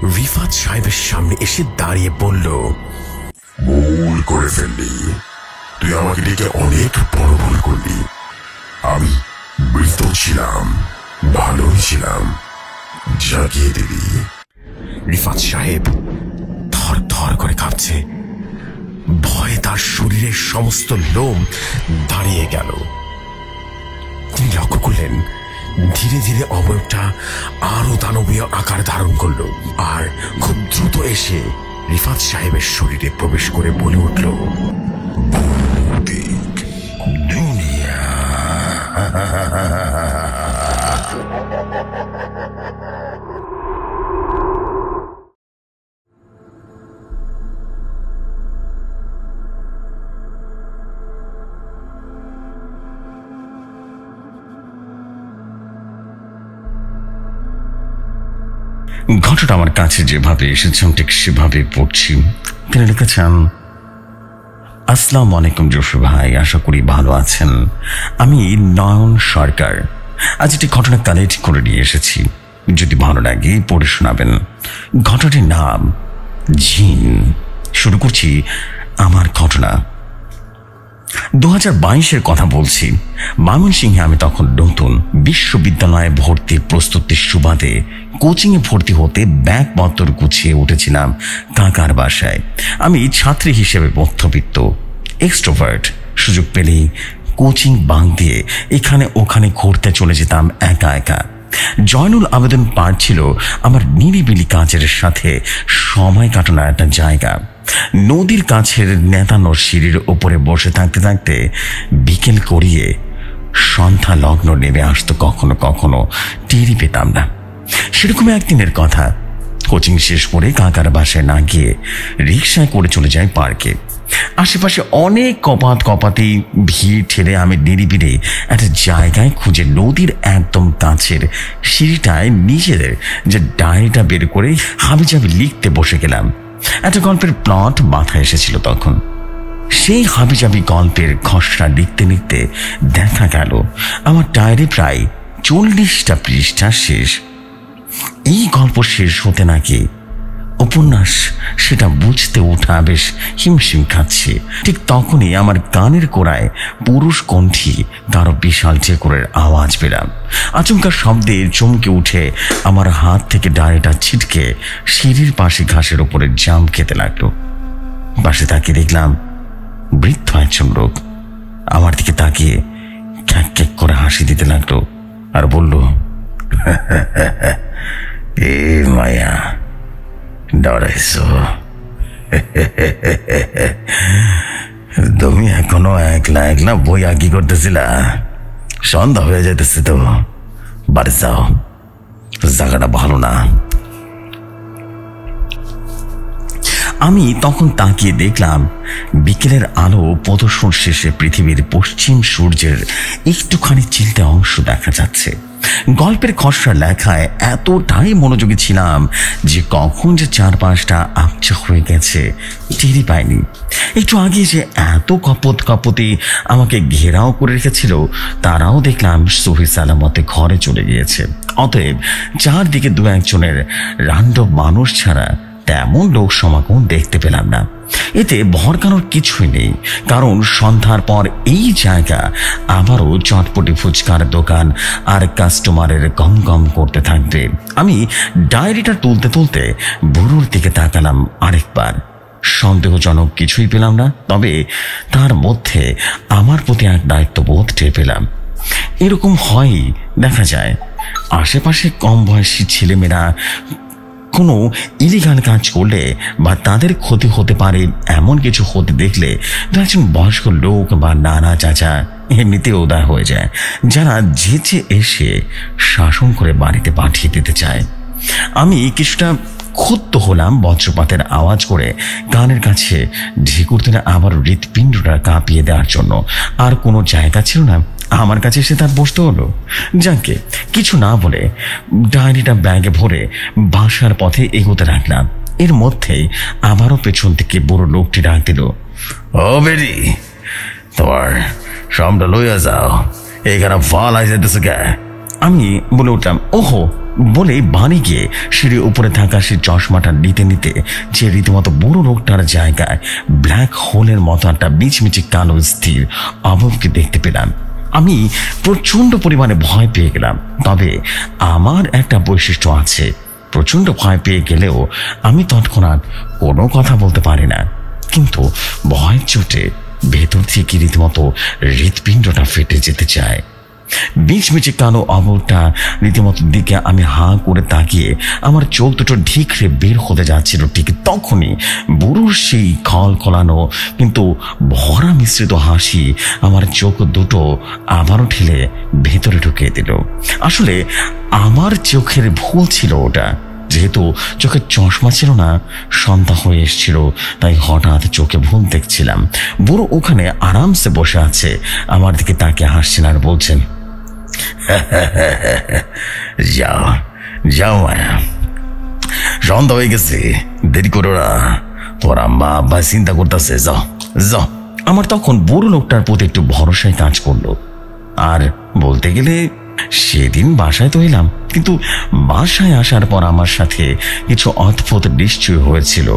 রিফাত সাহেবের সামনে এসে দাঁড়িয়ে বলল, ভুল করে ফেললি, তুই আমাকে ডেকে অনেক বড় ভুল করলি। আমি মৃত ছিলাম, ভালোই ছিলাম, জাগিয়ে দিলি। রিফাত সাহেব থর থর করে কাঁপছে, ভয়ে তার শরীরের সমস্ত লোম দাঁড়িয়ে গেল। তিনি লক্ষ্য করলেন ধীরে ধীরে অবয়বটা আরো দানবীয় আকার ধারণ করল, আর খুব দ্রুত এসে রিফাত সাহেবের শরীরে প্রবেশ করে বলে উঠল, ভৌতিক দুনিয়া। ঘটনা আমার কাছে যেভাবে এসেছে ঠিক সেভাবে পড়ছি। তিনি লিখেছেন, আসসালামু আলাইকুম জসু ভাই, আশা করি ভালো আছেন। আমি নয়ন সরকার আজ একটি ঘটনা কালেক্ট করে নিয়ে এসেছি, যদি ভালো লাগে পড়ে শোনাবেন। ঘটনাটির নাম জিন। শুরু করছি আমার ঘটনা। 2022-এর কথা বলছি। ময়মনসিংহে আমি তখন নতুন বিশ্ববিদ্যালয়ে ভর্তির প্রস্তুতির সুবাদে কোচিংয়ে ভর্তি হতে ব্যাগপত্র গুছিয়ে উঠেছিলাম কাকার বাসায়। আমি ছাত্রী হিসেবে মধ্যবিত্ত, এক্সট্রোভার্ট। সুযোগ পেলেই কোচিং বাং দিয়ে এখানে ওখানে ঘুরতে চলে যেতাম একা একা। জয়নুল আবেদন পার্ক ছিল আমার নিরিবিলি কাজের সাথে সময় কাটানোর একটা জায়গা। নদীর কাছের নেতানোর সিঁড়ির উপরে বসে থাকতে থাকতে বিকেল করিয়ে সন্ধ্যা লগ্ন নেমে আসতো কখনো কখনো, টেরই পেতাম না। সেরকম একদিনের কথা, কোচিং শেষ করে কাকার বাসায় না গিয়ে রিক্সায় করে চলে যাই পার্কে। আশেপাশে অনেক কপাতে ভিড় ঠেলে আমি নিরিবিলি একটা জায়গায় খুঁজে নদীর একদম কাছের সিঁড়িটায় নিজেদের যে ডায়েরিটা বের করে হাবিজাবি লিখতে বসে গেলাম। একটা গল্পের প্লট মাথায় এসেছিল তখন। সেই হাবিজাবি গল্পের খসড়া লিখতে লিখতে দেখা গেল আমার ডায়েরি প্রায় 40টা পৃষ্ঠা শেষ। এই গল্প শেষ হতে নাকি উপন্যাস, সেটা বুঝতে ওঠা বেশ হিমশিম খাচ্ছে। ঠিক তখনই আমার কানের কোড়ায় পুরুষ কণ্ঠী কারো বিশাল চেকরের আওয়াজ পেলাম। আচমকা শব্দে চমকে উঠে আমার হাত থেকে ডায়েরিটা ছিটকে সিঁড়ির পাশে ঘাসের উপরে জাম খেতে লাগলো। পাশে তাকিয়ে দেখলাম বৃদ্ধ একজন লোক আমার দিকে তাকিয়ে খ্যাক খ্যাক করে হাসি দিতে লাগলো আর বলল, এ মায়া, ডরাইছ? তুমি এখনো একলা একলা বই আঁকি করতেছিলা? সন্ধ্যা হয়ে যাইতেছে তো, বাড়ি যাও, জায়গাটা ভালো না। আমি তখন তাকিয়ে দেখলাম বিকেলের আলো প্রদর্শন শেষে পৃথিবীর পশ্চিম সূর্যের একটুখানি চিলতে অংশ দেখা যাচ্ছে। গল্পের খসড়া লেখায় এতটাই মনোযোগী ছিলাম যে কখন যে 4-5টা আবছা হয়ে গেছে টেরই পাইনি। একটু আগে যে এত কপতি আমাকে ঘেরাও করে রেখেছিল তারাও দেখলাম সহি সালামতে ঘরে চলে গিয়েছে। অতএব চারদিকে 2-1জনের রান্ডব মানুষ ছাড়া তেমন লোক সমাগম দেখতে পেলাম না। এতে ভরকানোর কিছুই নেই, কারণ সন্ধ্যার পর এই জায়গা আবারও চটপটি ফুচকার দোকান আর কাস্টমারের গম গম করতে থাকবে। আমি ডায়েরিটা তুলতে তুলতে বুড়োর দিকে তাকালাম আরেকবার। সন্দেহজনক কিছুই পেলাম না, তবে তার মধ্যে আমার প্রতি এক দায়িত্ববোধ টের পেলাম। এরকম হয়ই, দেখা যায় আশেপাশে কম বয়সী ছেলেমেয়েরা কোনো ইলিগাল কাজ করলে বা তাদের ক্ষতি হতে পারে এমন কিছু হতে দেখলে একজন বয়স্ক লোক বা নানা চাচা এমনিতে উদয় হয়ে যায়, যারা যেচে এসে শাসন করে বাড়িতে পাঠিয়ে দিতে চায়। আমি কিছুটা ক্ষুব্ধ হলাম বজ্রপাতের আওয়াজ করে কানের কাছে ঢেকুর তুলে আবার হৃৎপিণ্ডটা কাঁপিয়ে দেওয়ার জন্য। আর কোনো জায়গা ছিল না, আমার কাছে এসে তার বসতে হলো। যাকে কিছু না বলে ডায়েরিটা ব্যাগে ভরে বাসার পথে এগোতে রাখলাম। এর মধ্যেই আবারও পেছন থেকে বুড়ো লোকটি ডাক দিল, ও বেরি, তোমার সামটা লইয়া যাও, এখানে ফল আই যেতেছে কে? আমি বলে উঠলাম, ওহো বলে বাড়ি গিয়ে সিঁড়ির উপরে থাকা সে চশমাটা নিতে নিতে যে রীতিমতো বুড়ো লোকটার জায়গায় ব্ল্যাক হোলের মতো একটা মিচমিচি কালো স্থির অভাবকে দেখতে পেলাম। আমি প্রচন্ড পরিমাণে ভয় পেয়ে গেলাম। তবে আমার একটা বৈশিষ্ট্য আছে, প্রচন্ড ভয় পেয়ে গেলেও আমি তৎক্ষণাৎ কোনো কথা বলতে পারি না, কিন্তু ভয়ের চোটে ভেতর থেকে রীতিমতো হৃৎপিণ্ডটা ফেটে যেতে চায়। মিচমিচি কালো অবলটা রীতিমতো দিকে আমি হাঁ করে তাকিয়ে আমার চোখ দুটো ঢিকরে বের হতে যাচ্ছিল। ঠিক তখনই বুড়োর সেই খল খলানো কিন্তু ভরা মিশ্রিত হাসি আমার চোখ দুটো আবারও ঠেলে ভেতরে ঢুকিয়ে দিল। আসলে আমার চোখের ভুল ছিল ওটা, যেহেতু চোখের চশমা ছিল না, সন্ধ্যা হয়ে এসেছিল, তাই হঠাৎ চোখে ভুল দেখছিলাম। বুড়ো ওখানে আরামসে বসে আছে, আমার দিকে তাকিয়ে হাসছেন আর বলছেন, যাও যাও মায়া, সন্ধ্যা হয়ে গেছে, দেরি করো না, তোর আম্মা আব্বা চিন্তা করতেছে, যাও যাও। আমার তখন বুড়ো লোকটার প্রতি একটু ভরসায় কাজ করলো। আর বলতে গেলে সেদিন বাসায় তো এলাম, কিন্তু বাসায় আসার পর আমার সাথে কিছু অদ্ভুত নিশ্চয় হয়েছিল।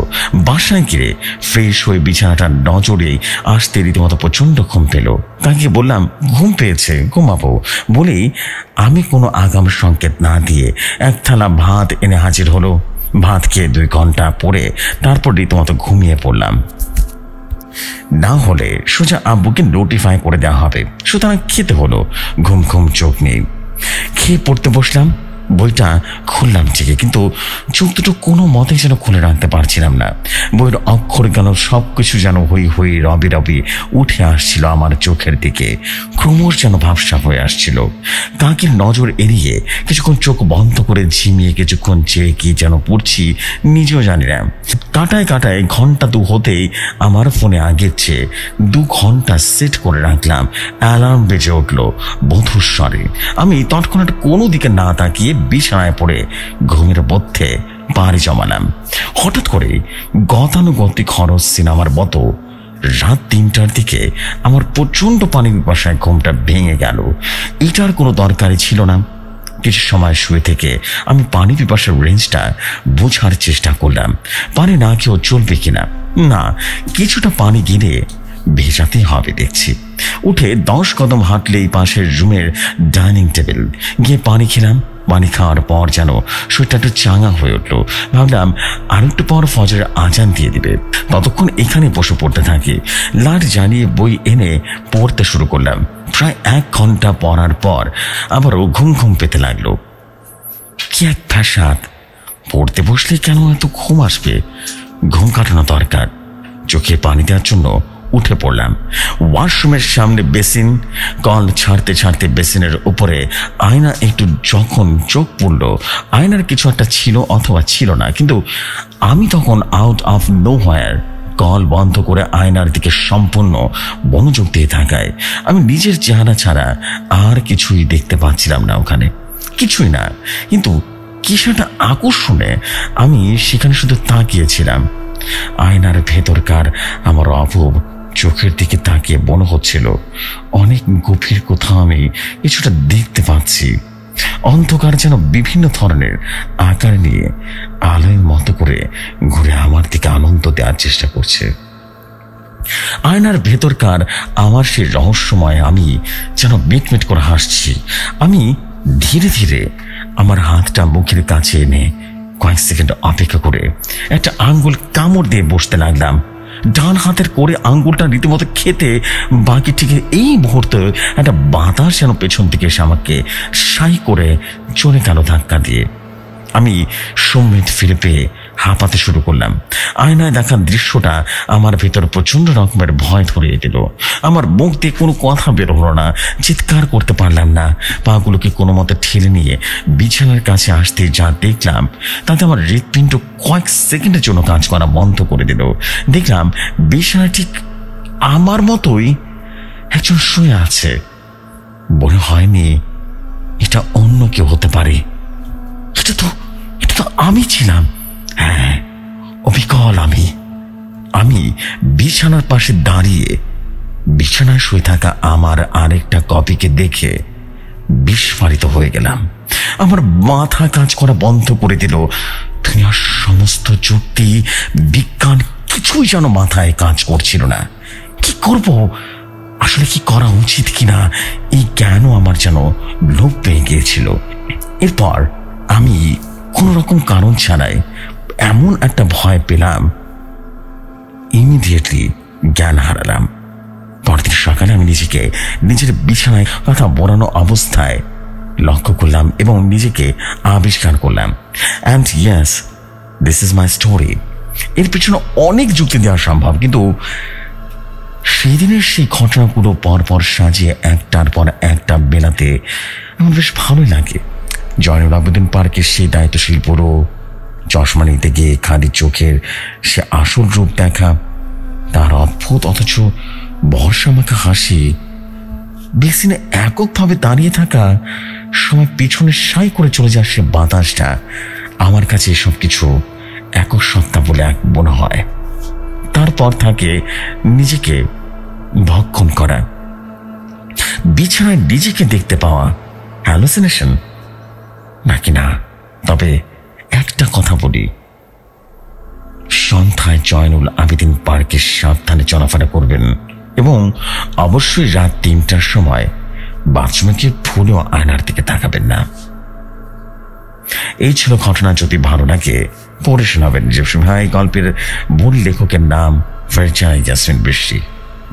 বাসায় গিয়ে ফ্রেশ হয়ে বিছানাটা নজরে আসতে রীতিমতো প্রচন্ড ঘুম পেল। তাকে বললাম ঘুম পেয়েছে, ঘুমাবো বলেই আমি কোনো আগাম সংকেত না দিয়ে এক থালা ভাত এনে হাজির হলো। ভাত খেয়ে 2 ঘন্টা পরে তারপর রীতিমতো ঘুমিয়ে পড়লাম। না হলে সোজা আব্বুকে নোটিফাই করে দেওয়া হবে, সুতরাং খেতে হলো। ঘুম ঘুম চোখ নেই, খেয়ে পড়তে বসলাম। বইটা খুললাম ঠিকই, কিন্তু চোখ দুটো কোনো মতেই যেন খুলে রাখতে পারছিলাম না। বইয়ের অক্ষর গেল সবকিছু যেন হই হই রবি রবি উঠে আসছিল আমার চোখের দিকে, ক্রমশ যেন ভাবসাব হয়ে আসছিল। কাকের নজর এড়িয়ে কিছুক্ষণ চোখ বন্ধ করে ঝিমিয়ে কিছুক্ষণ চেয়ে কি যেন পড়ছি নিজেও জানি না। কাটায় কাটায় ঘন্টা 2 হতেই আমার ফোনে আগের চেয়ে 2 ঘন্টা সেট করে রাখলাম। অ্যালার্ম বেজে উঠল বধূর স্বরে। আমি তৎক্ষণাৎ কোনো দিকে না তাকিয়ে বিছানায় পড়ে ঘুমের মধ্যে পাড়ি জমালাম। হঠাৎ করে গতানুগতিক হরর সিনেমার মতো রাত 3টার দিকে আমার প্রচন্ড পানি পিপাসায় ঘুমটা ভেঙে গেল। এটার কোনো দরকারই ছিল না। কিছু সময় শুয়ে থেকে আমি পানি পিপাসার রেঞ্জটা বোঝার চেষ্টা করলাম, পানি না খেয়েও চলবে কিনা। না, কিছুটা পানি গিলে ভেজাতে হবে দেখছি। উঠে 10 কদম হাঁটলেই পাশের রুমের ডাইনিং টেবিল গিয়ে পানি খেলাম। পানি খাওয়ার পর যেন শরীরটা একটু চাঙা হয়ে উঠলো। ভাবলাম আর একটু পর ফজরের আজান দিয়ে দিবে, ততক্ষণ এখানে বসে পড়তে থাকি। লাইট জ্বালিয়ে বই এনে পড়তে শুরু করলাম। প্রায় 1 ঘন্টা পড়ার পর আবারও ঘুম ঘুম পেতে লাগলো। কি এক ফ্যাসাদ, পড়তে বসলে কেন এত ঘুম আসবে? ঘুম কাটানো দরকার। চোখে পানি দেওয়ার জন্য উঠে পড়লাম। ওয়াশরুমের সামনে বেসিন, কল ছাড়তে ছাড়তে বেসিনের উপরে আয়না একটু যখন চোখ পড়ল, আয়নার কিছু একটা ছিল অথবা ছিল না, কিন্তু আমি তখন আউট অফ নোহোয়্যার কল বন্ধ করে আয়নার দিকে সম্পূর্ণ মনোযোগ দিয়ে থাকায় আমি নিজের চেহারা ছাড়া আর কিছুই দেখতে পাচ্ছিলাম না। ওখানে কিছুই না, কিন্তু কিসেরটা আকর্ষণে আমি সেখানে শুধু তাকিয়েছিলাম। আয়নার ভেতরকার আমার অপূর্ব চোখের দিকে তাকিয়ে মনে হচ্ছিল অনেক গভীর কোথাও আমি কিছুটা দেখতে পাচ্ছি। অন্ধকার যেন বিভিন্ন ধরনের আকার নিয়ে আলোর মতো করে ঘুরে আমার দিকে আনন্দ দেওয়ার চেষ্টা করছে। আয়নার ভেতরকার আমার সেই রহস্যময় আমি যেন মিটমিট করে হাসছি। আমি ধীরে ধীরে আমার হাতটা মুখের কাছে এনে কয়েক সেকেন্ড অপেক্ষা করে একটা আঙ্গুল কামড় দিয়ে বসতে লাগলাম। ডান হাতের করে আঙ্গুলটা রীতিমতো খেতে বাকি ঠিক এই মুহূর্তে একটা বাতাস যেন পেছন থেকে এসে আমাকে সাই করে চলে গেল ধাক্কা দিয়ে। আমি সম্মিত ফিরে পেয়ে হাঁপাতে শুরু করলাম। আয়নায় দেখার দৃশ্যটা আমার ভেতর প্রচন্ড রকমের ভয় ধরিয়ে দিল। আমার মুখ দিয়ে কোনো কথা বের হলো না, চিৎকার করতে পারলাম না। পাগুলোকে কোনো মতে ঠেলে নিয়ে বিছানার কাছে আসতে যা দেখলাম তাতে আমার হৃৎপিণ্ড কয়েক সেকেন্ডের জন্য কাজ করা বন্ধ করে দিল। দেখলাম বিছানা ঠিক আমার মতোই একজন শুয়ে আছে। মনে হয়নি এটা অন্য কেউ হতে পারে। এটা তো আমি ছিলাম। হ্যাঁ, অবিকল আমি বিছানার পাশে দাঁড়িয়ে বিছানায় শুয়ে থাকা আমার আরেকটা কপিকে দেখে বিস্ফারিত হয়ে গেলাম। আমার মাথা কাজ করা বন্ধ করে দিল। দুনিয়ার সমস্ত যুক্তি বিজ্ঞান কিছুই যেন মাথায় কাজ করছিল না। কি করব, আসলে কি করা উচিত কিনা এই জ্ঞানও আমার যেন লোপ পেয়ে গিয়েছিল। এরপর আমি কোন রকম কারণ ছাড়াই এমন একটা ভয় পেলাম, ইমিডিয়েটলি জ্ঞান হারালাম। পরদিন সকালে আমি নিজেকে নিজের বিছানায় কথা বলানো অবস্থায় লক্ষ্য করলাম এবং নিজেকে আবিষ্কার করলাম। And yes, this is my story. এর পিছনে অনেক যুক্তি দেওয়া সম্ভব, কিন্তু সেই দিনের সেই ঘটনাগুলো পরপর সাজিয়ে একটার পর একটা বেলাতে আমার বেশ ভালোই লাগে। জয়নুল আবেদিন পার্কের সেই দায়িত্বশীল পুরো চশমা নিতে গিয়ে খালি চোখের সে আসল রূপ দেখা, তার অদ্ভুত অথচ ভরসা মাখা হাসি, বেসিনে এককভাবে দাঁড়িয়ে থাকা সময় পিছনে সাই করে চলে যায় সে বাতাসটা, আমার কাছে এসব কিছু একক সত্তা বলে এক মনে হয়। তারপর থাকে নিজেকে ভক্ষণ করা, বিছানায় নিজেকে দেখতে পাওয়া হ্যালুসিনেশন নাকি না। তবে একটা কথা বলি, সন্ধ্যায় জয়নুল আবেদিন পার্কে সাবধানে চলাফেরা করবেন এবং অবশ্যই রাত 3টার সময় বাথরুমে গিয়ে ভুলেও আয়নার দিকে তাকাবেন না। এই ছিল ঘটনা। যদি ভালো লাগে পড়ে শোনাবেন। যে ভাই গল্পের মূল লেখকের নাম ফেরজানা ইয়াসমিন বৃষ্টি।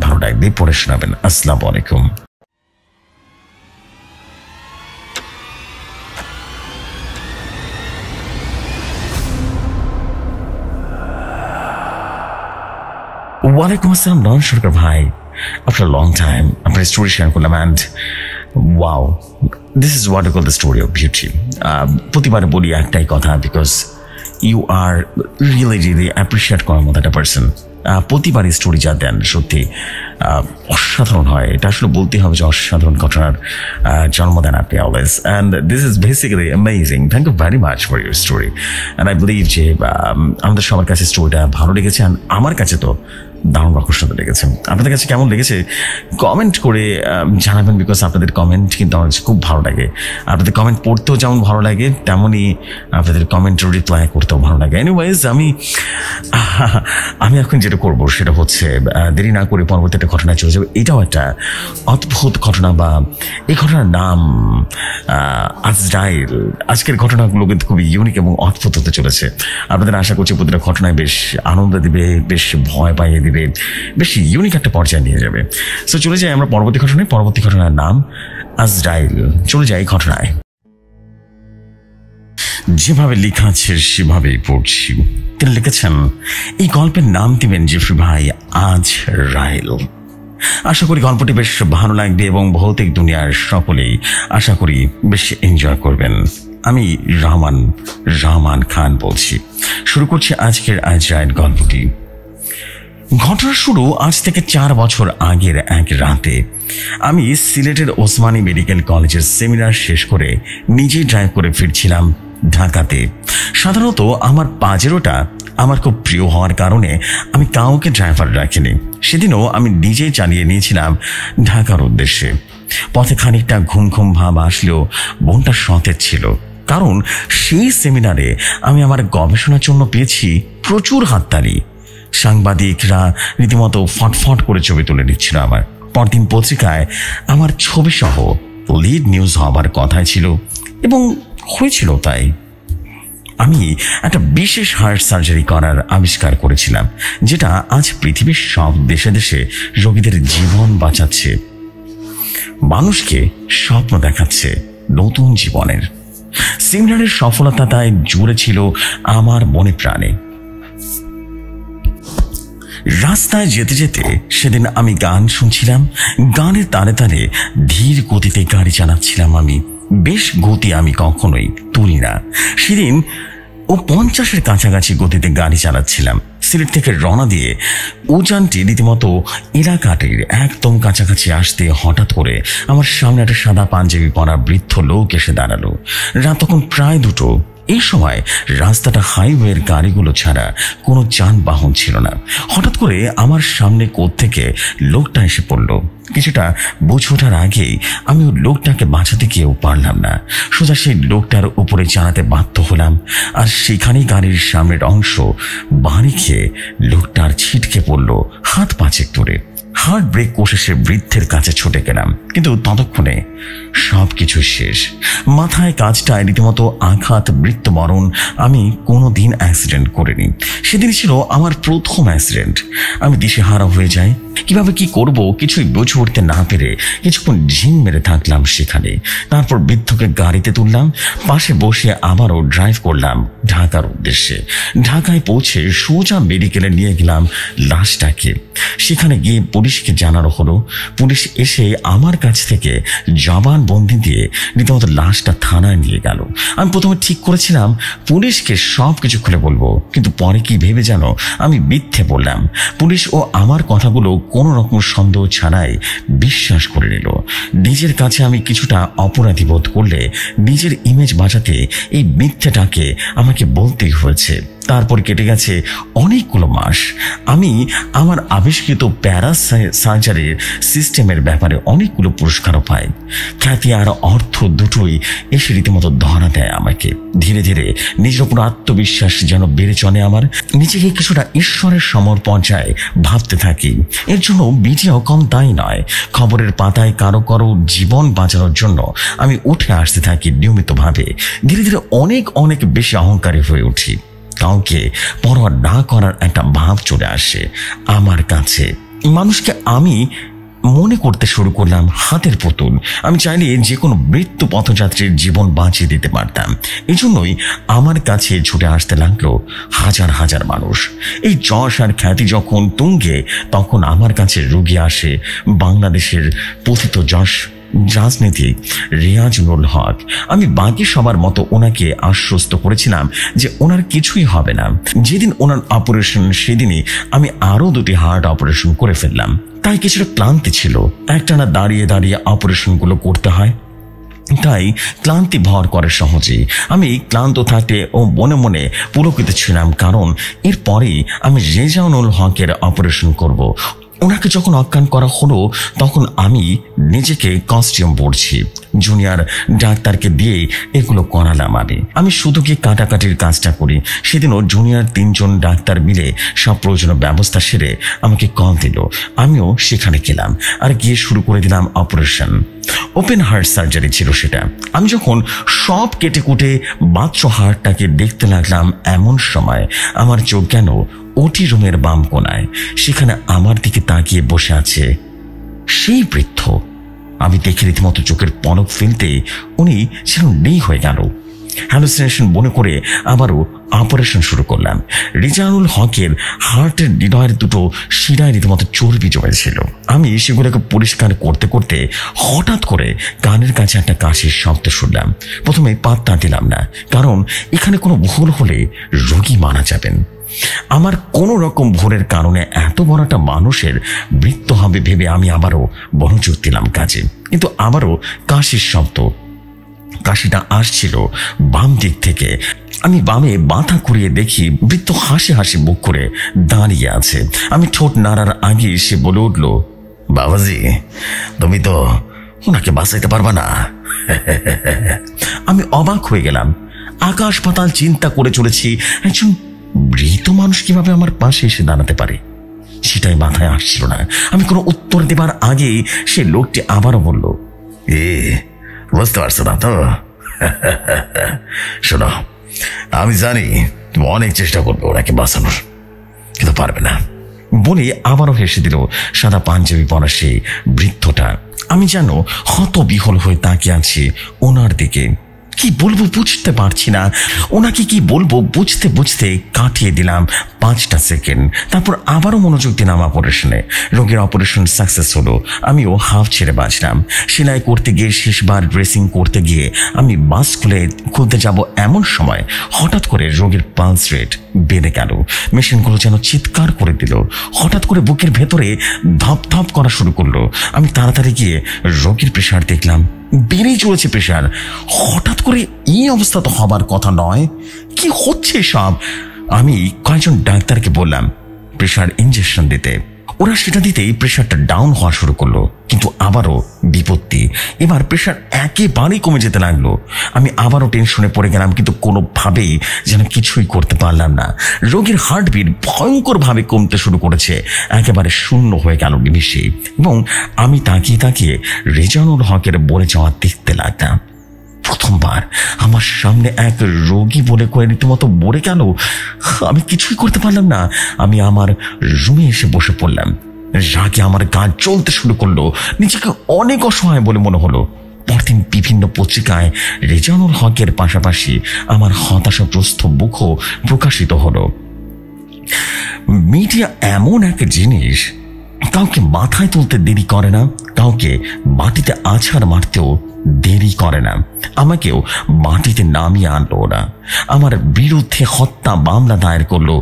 ভালো লাগবে পড়ে শোনাবেন। আসসালামু আলাইকুম। ওয়ালাইকুম আসসালাম নয়ন সরকার ভাই। আফটার লং টাইম আপনার স্টোরি শেয়ার করলাম and wow, this is what I call the story of beauty. প্রতিবারে বলি একটাই কথা, because you are really appreciate করার মতো একটা পার্সন। প্রতিবার স্টোরি যা দেন সত্যি অসাধারণ হয়। এটা আসলে বলতে হবে যে অসাধারণ ঘটনার জন্ম দেন আপনি always, and this is basically amazing. Thank you very much for your story. And I believe যে আমাদের সবার কাছে স্টোরিটা ভালো লেগেছে, অ্যান্ড আমার কাছে তো দারুণ আকর্ষণ লেগেছে। আপনাদের কাছে কেমন লেগেছে কমেন্ট করে জানাবেন, বিকজ আপনাদের কমেন্ট কিন্তু আমার কাছে খুব ভালো লাগে। আপনাদের কমেন্ট পড়তেও যেমন ভালো লাগে, তেমনই আপনাদের কমেন্ট রিপ্লাই করতেও ভালো লাগে। এনিওয়েজ, আমি এখন যেটা করবো সেটা হচ্ছে দেরি না করে পরবর্তী একটা ঘটনায় চলে যাবে। এটাও একটা অদ্ভুত ঘটনা, বা এই ঘটনার নাম আজরাইল। আজকের ঘটনাগুলো কিন্তু খুবই ইউনিক এবং অদ্ভুত হতে চলেছে। আপনাদের আশা করছি প্রতিটা ঘটনায় বেশ আনন্দ দিবে, বেশ ভয় পাইয়ে দিবে, বেশ ইউনিক একটা পর্যায়ে নিয়ে যাবে। সো চলে যাই আমরা পরবর্তী ঘটনায়। পরবর্তী ঘটনার নাম আজরাইল। চলে যাই ঘটনায়। যেভাবে লেখা আছে সেভাবেই পড়ছি। তিনি লিখেছেন, এই গল্পের নাম দিবেন জেফরি ভাই আজরাইল। আশা করি গল্পটি বেশ ভালো লাগবে এবং ভৌতিক দুনিয়ার সকলেই আশা করি বেশ এনজয় করবেন। আমি রহমান খান বলছি। শুরু করছি আজকের আজরাইল গল্পটি। ঘটনা শুরু আজ থেকে 4 বছর আগের এক রাতে। আমি সিলেটের ওসমানী মেডিকেল কলেজের সেমিনার শেষ করে নিজেই ড্রাইভ করে ফিরছিলাম ঢাকাতে। সাধারণত আমার পাজেরোটা আমার খুব প্রিয় হওয়ার কারণে আমি কাউকে ড্রাইভার রাখিনি। সেদিনও আমি নিজেই চালিয়ে নিয়েছিলাম ঢাকার উদ্দেশ্যে। পথে খানিকটা ঘুম ঘুম ভাব আসলেও মনটা সতেজ ছিল, কারণ সেই সেমিনারে আমি আমার গবেষণার জন্য পেয়েছি প্রচুর হাততালি। সাংবাদিকরা রীতিমতো ফটফট করে ছবি তুলে নিচ্ছিল আমার। পরদিন পত্রিকায় আমার ছবি সহ লিড নিউজ হবার কথাই ছিল এবং হয়েছিল। তাই আমি একটা বিশেষ হার্ট সার্জারি করার আবিষ্কার করেছিলাম, যেটা আজ পৃথিবীর সব দেশে দেশে রোগীদের জীবন বাঁচাচ্ছে, মানুষকে স্বপ্ন দেখাচ্ছে নতুন জীবনের। সেমিনারের সফলতা তাই জুড়ে ছিল আমার মনে প্রাণে। রাস্তায় যেতে যেতে সেদিন আমি গান শুনছিলাম। গানের তালে তালে ধীর গতিতে গাড়ি চালাচ্ছিলাম আমি। বেশ গতি আমি কখনোই তুলি না। সেদিন ও 50-এর কাছাকাছি গতিতে গাড়ি চালাচ্ছিলাম। সিলেট থেকে রওনা দিয়ে উজানটি রীতিমতো এলাকাটির একদম কাছাকাছি আসতে হঠাৎ করে আমার সামনে একটা সাদা পাঞ্জাবি পরা বৃদ্ধ লোক এসে দাঁড়ালো। রাত তখন প্রায় 2টো। এই সময় রাস্তাটা হাইওয়ের গাড়িগুলো ছাড়া কোনো যানবাহন ছিল না। হঠাৎ করে আমার সামনে কোত্থেকে লোকটা এসে পড়লো। কিছুটা বুঝে ওঠার আগেই আমি ওই লোকটাকে বাঁচাতে গিয়েও পারলাম না। সোজা সেই লোকটার উপরে চালাতে বাধ্য হলাম, আর সেখানেই গাড়ির সামনের অংশ বাড়ি খেয়ে লোকটার ছিটকে পড়লো হাত পাঁচেক দূরে। হার্ট ব্রেক কষে সে বৃদ্ধের কাছে ছুটে গেলাম, কিন্তু ততক্ষণে সবকিছু শেষ। মাথায় কাজটায় রীতিমতো আঘাত, মৃত্যুবরণ। আমি কোনোদিন অ্যাক্সিডেন্ট করিনি, সেদিন ছিল আমার প্রথম অ্যাক্সিডেন্ট। আমি দিশেহারা হয়ে যাই, কিভাবে কি করব কিছুই বুঝে উঠতে না পেরে কিছুক্ষণ ঝিম মেরে থাকলাম সেখানে। তারপর বৃদ্ধকে গাড়িতে তুললাম, পাশে বসে আবারও ড্রাইভ করলাম ঢাকার উদ্দেশ্যে। ঢাকায় পৌঁছে সোজা মেডিকেলে নিয়ে গেলাম লাশটাকে। সেখানে গিয়ে পুলিশকে জানানো হলো। পুলিশ এসে আমার কাছ থেকে জবানবন্দি দিয়ে রীতিমতো লাশটা থানায় নিয়ে গেল। আমি প্রথমে ঠিক করেছিলাম পুলিশকে সব কিছু খুলে বলবো, কিন্তু পরে কি ভেবে যেন আমি মিথ্যে বললাম। পুলিশ ও আমার কথাগুলো কোনো রকম সন্দেহ ছাড়াই বিশ্বাস করে নিল। নিজের কাছে আমি কিছুটা অপরাধী বোধ করলে নিজের ইমেজ বাঁচাতে এই মিথ্যাটাকে আমাকে বলতেই হয়েছে। তারপর কেটে গেছে অনেকগুলো মাস। আমি আমার আবিষ্কৃত সার্জারির সিস্টেমের ব্যাপারে অনেকগুলো পুরস্কারও পাই। খ্যাতি আর অর্থ দুটোই এসে রীতিমতো ধরা দেয় আমাকে। ধীরে ধীরে নিজের উপর আত্মবিশ্বাস যেন বেড়ে চলে আমার। নিজেকে কিছুটা ঈশ্বরের সমপর্যায়ে ভাবতে থাকি। এর জন্য মিডিয়াও কম দায়ী নয়। খবরের পাতায় কারো কারো জীবন বাঁচানোর জন্য আমি উঠে আসতে থাকি নিয়মিতভাবে। ধীরে ধীরে অনেক অনেক বেশি অহংকারী হয়ে উঠি। কাউকে পরোয়া না করার একটা ভাব চলে আসে আমার কাছে। মানুষকে আমি মনে করতে শুরু করলাম হাতের পুতুল। আমি চাইলে যে কোনো মৃত্যু পথযাত্রীর জীবন বাঁচিয়ে দিতে পারতাম। এই জন্যই আমার কাছে ছুটে আসতে লাগলো হাজার হাজার মানুষ। এই যশ আর খ্যাতি যখন তুঙ্গে, তখন আমার কাছে রুগী আসে বাংলাদেশের পতিত যশ রাজনীতিক রিয়াজুল হক। আমি বাকি সবার মতো ওনাকে আশ্বস্ত করেছিলাম যে ওনার কিছুই হবে না। যেদিন ওনার অপারেশন সেদিনই আমি আরো 2টি হার্ট অপারেশন করে ফেললাম। তাই কিছুটা ক্লান্তি ছিল, একটানা দাঁড়িয়ে দাঁড়িয়ে অপারেশনগুলো করতে হয়, তাই ক্লান্তি ভর করে সহজেই। আমি ক্লান্ত থাকতে ও মনে মনে পুলকিত ছিলাম, কারণ এরপরেই আমি রেজাউল হকের অপারেশন করব। ওনাকে যখন অজ্ঞান করা হলো তখন আমি নিজেকে কস্টিউম পরছি। জুনিয়র ডাক্তারকে দিয়ে এগুলো করালাম। আমি শুধু গিয়ে কাটাকাটির কাজটা করি। সেদিনও জুনিয়র 3জন ডাক্তার মিলে সব প্রয়োজনীয় ব্যবস্থা সেরে আমাকে কল দিল। আমিও সেখানে গেলাম আর গিয়ে শুরু করে দিলাম অপারেশন। ওপেন হার্ট সার্জারি ছিল সেটা। আমি যখন সব কেটে কুটে বাচ্চা হার্টটাকে দেখতে লাগলাম, এমন সময় আমার চোখ গেল ওটি রুমের বাম কোনায়। সেখানে আমার দিকে তাকিয়ে বসে আছে সেই বৃদ্ধ। আমি দেখে রীতিমতো চোখের পলক ফেলতে উনি যেন নেই হয়ে গেল। হ্যালুসিনেশন মনে করে আবারও অপারেশন শুরু করলাম। রিজাউল হকের হার্টের হৃদয়ের 2টো শিরায় রীতিমতো চর্বি জমেছিল। আমি সেগুলোকে পরিষ্কার করতে করতে হঠাৎ করে কানের কাছে একটা কাশির শব্দ শুনলাম। প্রথমে পাত্তা দিলাম না, কারণ এখানে কোনো ভুল হলে রোগী মারা যাবেন। আমার কোনো রকম ভুলের কারণে এত বড় একটা মানুষের মৃত্যু হবে ভেবে আমি আবারও মনোযোগ দিলাম কাজে। কিন্তু আবারও কাশির শব্দ। কাশিটা আসছিল বাম দিক থেকে। আমি বামে মাথা ঘুরিয়ে দেখি বৃদ্ধ হাসি হাসি মুখ করে দাঁড়িয়ে আছে। আমি ঠোঁট নাড়ার আগে সে বলে উঠল, বাবাজি, তুমি তো ওনাকে বাঁচাইতে পারবা না। আমি অবাক হয়ে গেলাম। আকাশ পাতাল চিন্তা করে চলেছি, একজন মৃত মানুষ কিভাবে আমার পাশে এসে দাঁড়াতে পারে, সেটাই মাথায় আসছিল না। আমি কোনো উত্তর দেবার আগেই সে লোকটি আবারও বলল, বুঝতে পারছো না তো? শোনো, আমি জানি তুমি অনেক চেষ্টা করবে ওনাকে বাঁচানোর, কিন্তু পারবে না। বলে আবারও হেসে দিল সাদা পাঞ্জাবি পরা সেই বৃদ্ধটা। আমি যেন হতবিহ্বল হয়ে তাকিয়ে আছি ওনার দিকে। কি বলবো বুঝতে পারছি না। ওনাকে কি বলবো বুঝতে বুঝতে কাটিয়ে দিলাম 5টা সেকেন্ড। তারপর আবারও মনোযোগ দিলাম অপারেশনে। রোগীর অপারেশন সাকসেস হলো। আমিও হাফ ছেড়ে বাঁচলাম। সেলাই করতে গিয়ে শেষবার ড্রেসিং করতে গিয়ে আমি মাস্ক খুলতে যাব এমন সময় হঠাৎ করে রোগীর পালস রেট বেড়ে গেল। মেশিনগুলো যেন চিৎকার করে দিল। হঠাৎ করে বুকের ভেতরে ধপ ধপ করা শুরু করলো। আমি তাড়াতাড়ি গিয়ে রোগীর প্রেশার দেখলাম বেড়েই চলেছে প্রেশার। হঠাৎ করে এই অবস্থা তো হবার কথা নয়, কি হচ্ছে সব? আমি কয়েকজন ডাক্তারকে বললাম প্রেশার ইনজেকশন দিতে। ওরা সেটা দিতেই প্রেশারটা ডাউন হওয়া শুরু করলো, কিন্তু আবারও বিপত্তি। এবার প্রেশার একেবারেই কমে যেতে লাগলো। আমি আবারও টেনশনে পড়ে গেলাম, কিন্তু কোনোভাবেই যেন কিছুই করতে পারলাম না। রোগীর হার্টবিট ভয়ঙ্করভাবে কমতে শুরু করেছে, একেবারে শূন্য হয়ে গেল নিমিষে। এবং আমি তাকিয়ে তাকিয়ে রেজানুল হকের বলে যাওয়া দেখতে লাগলাম। প্রথমবার আমার সামনে এক রোগী বলে করে রীতিমতো মরে গেল। আমি কিছুই করতে পারলাম না। আমি আমার রুমে এসে বসে পড়লাম। রাগে আমার গা জ্বলতে শুরু করলো, নিজেকে অনেক অসহায় বলে মনে হলো। পরদিন বিভিন্ন পত্রিকায় রেজানুল হকের পাশাপাশি আমার হতাশাগ্রস্ত মুখও প্রকাশিত হলো। মিডিয়া এমন এক জিনিস, কাউকে মাথায় তুলতে দেরি করে না, কাউকে মাটিতে আছাড় মারতেও দেরি করে না। আমাকেও মাটিতে নামিয়ে আনলো ওরা। আমার বিরুদ্ধে হত্যা মামলা দায়ের করলো,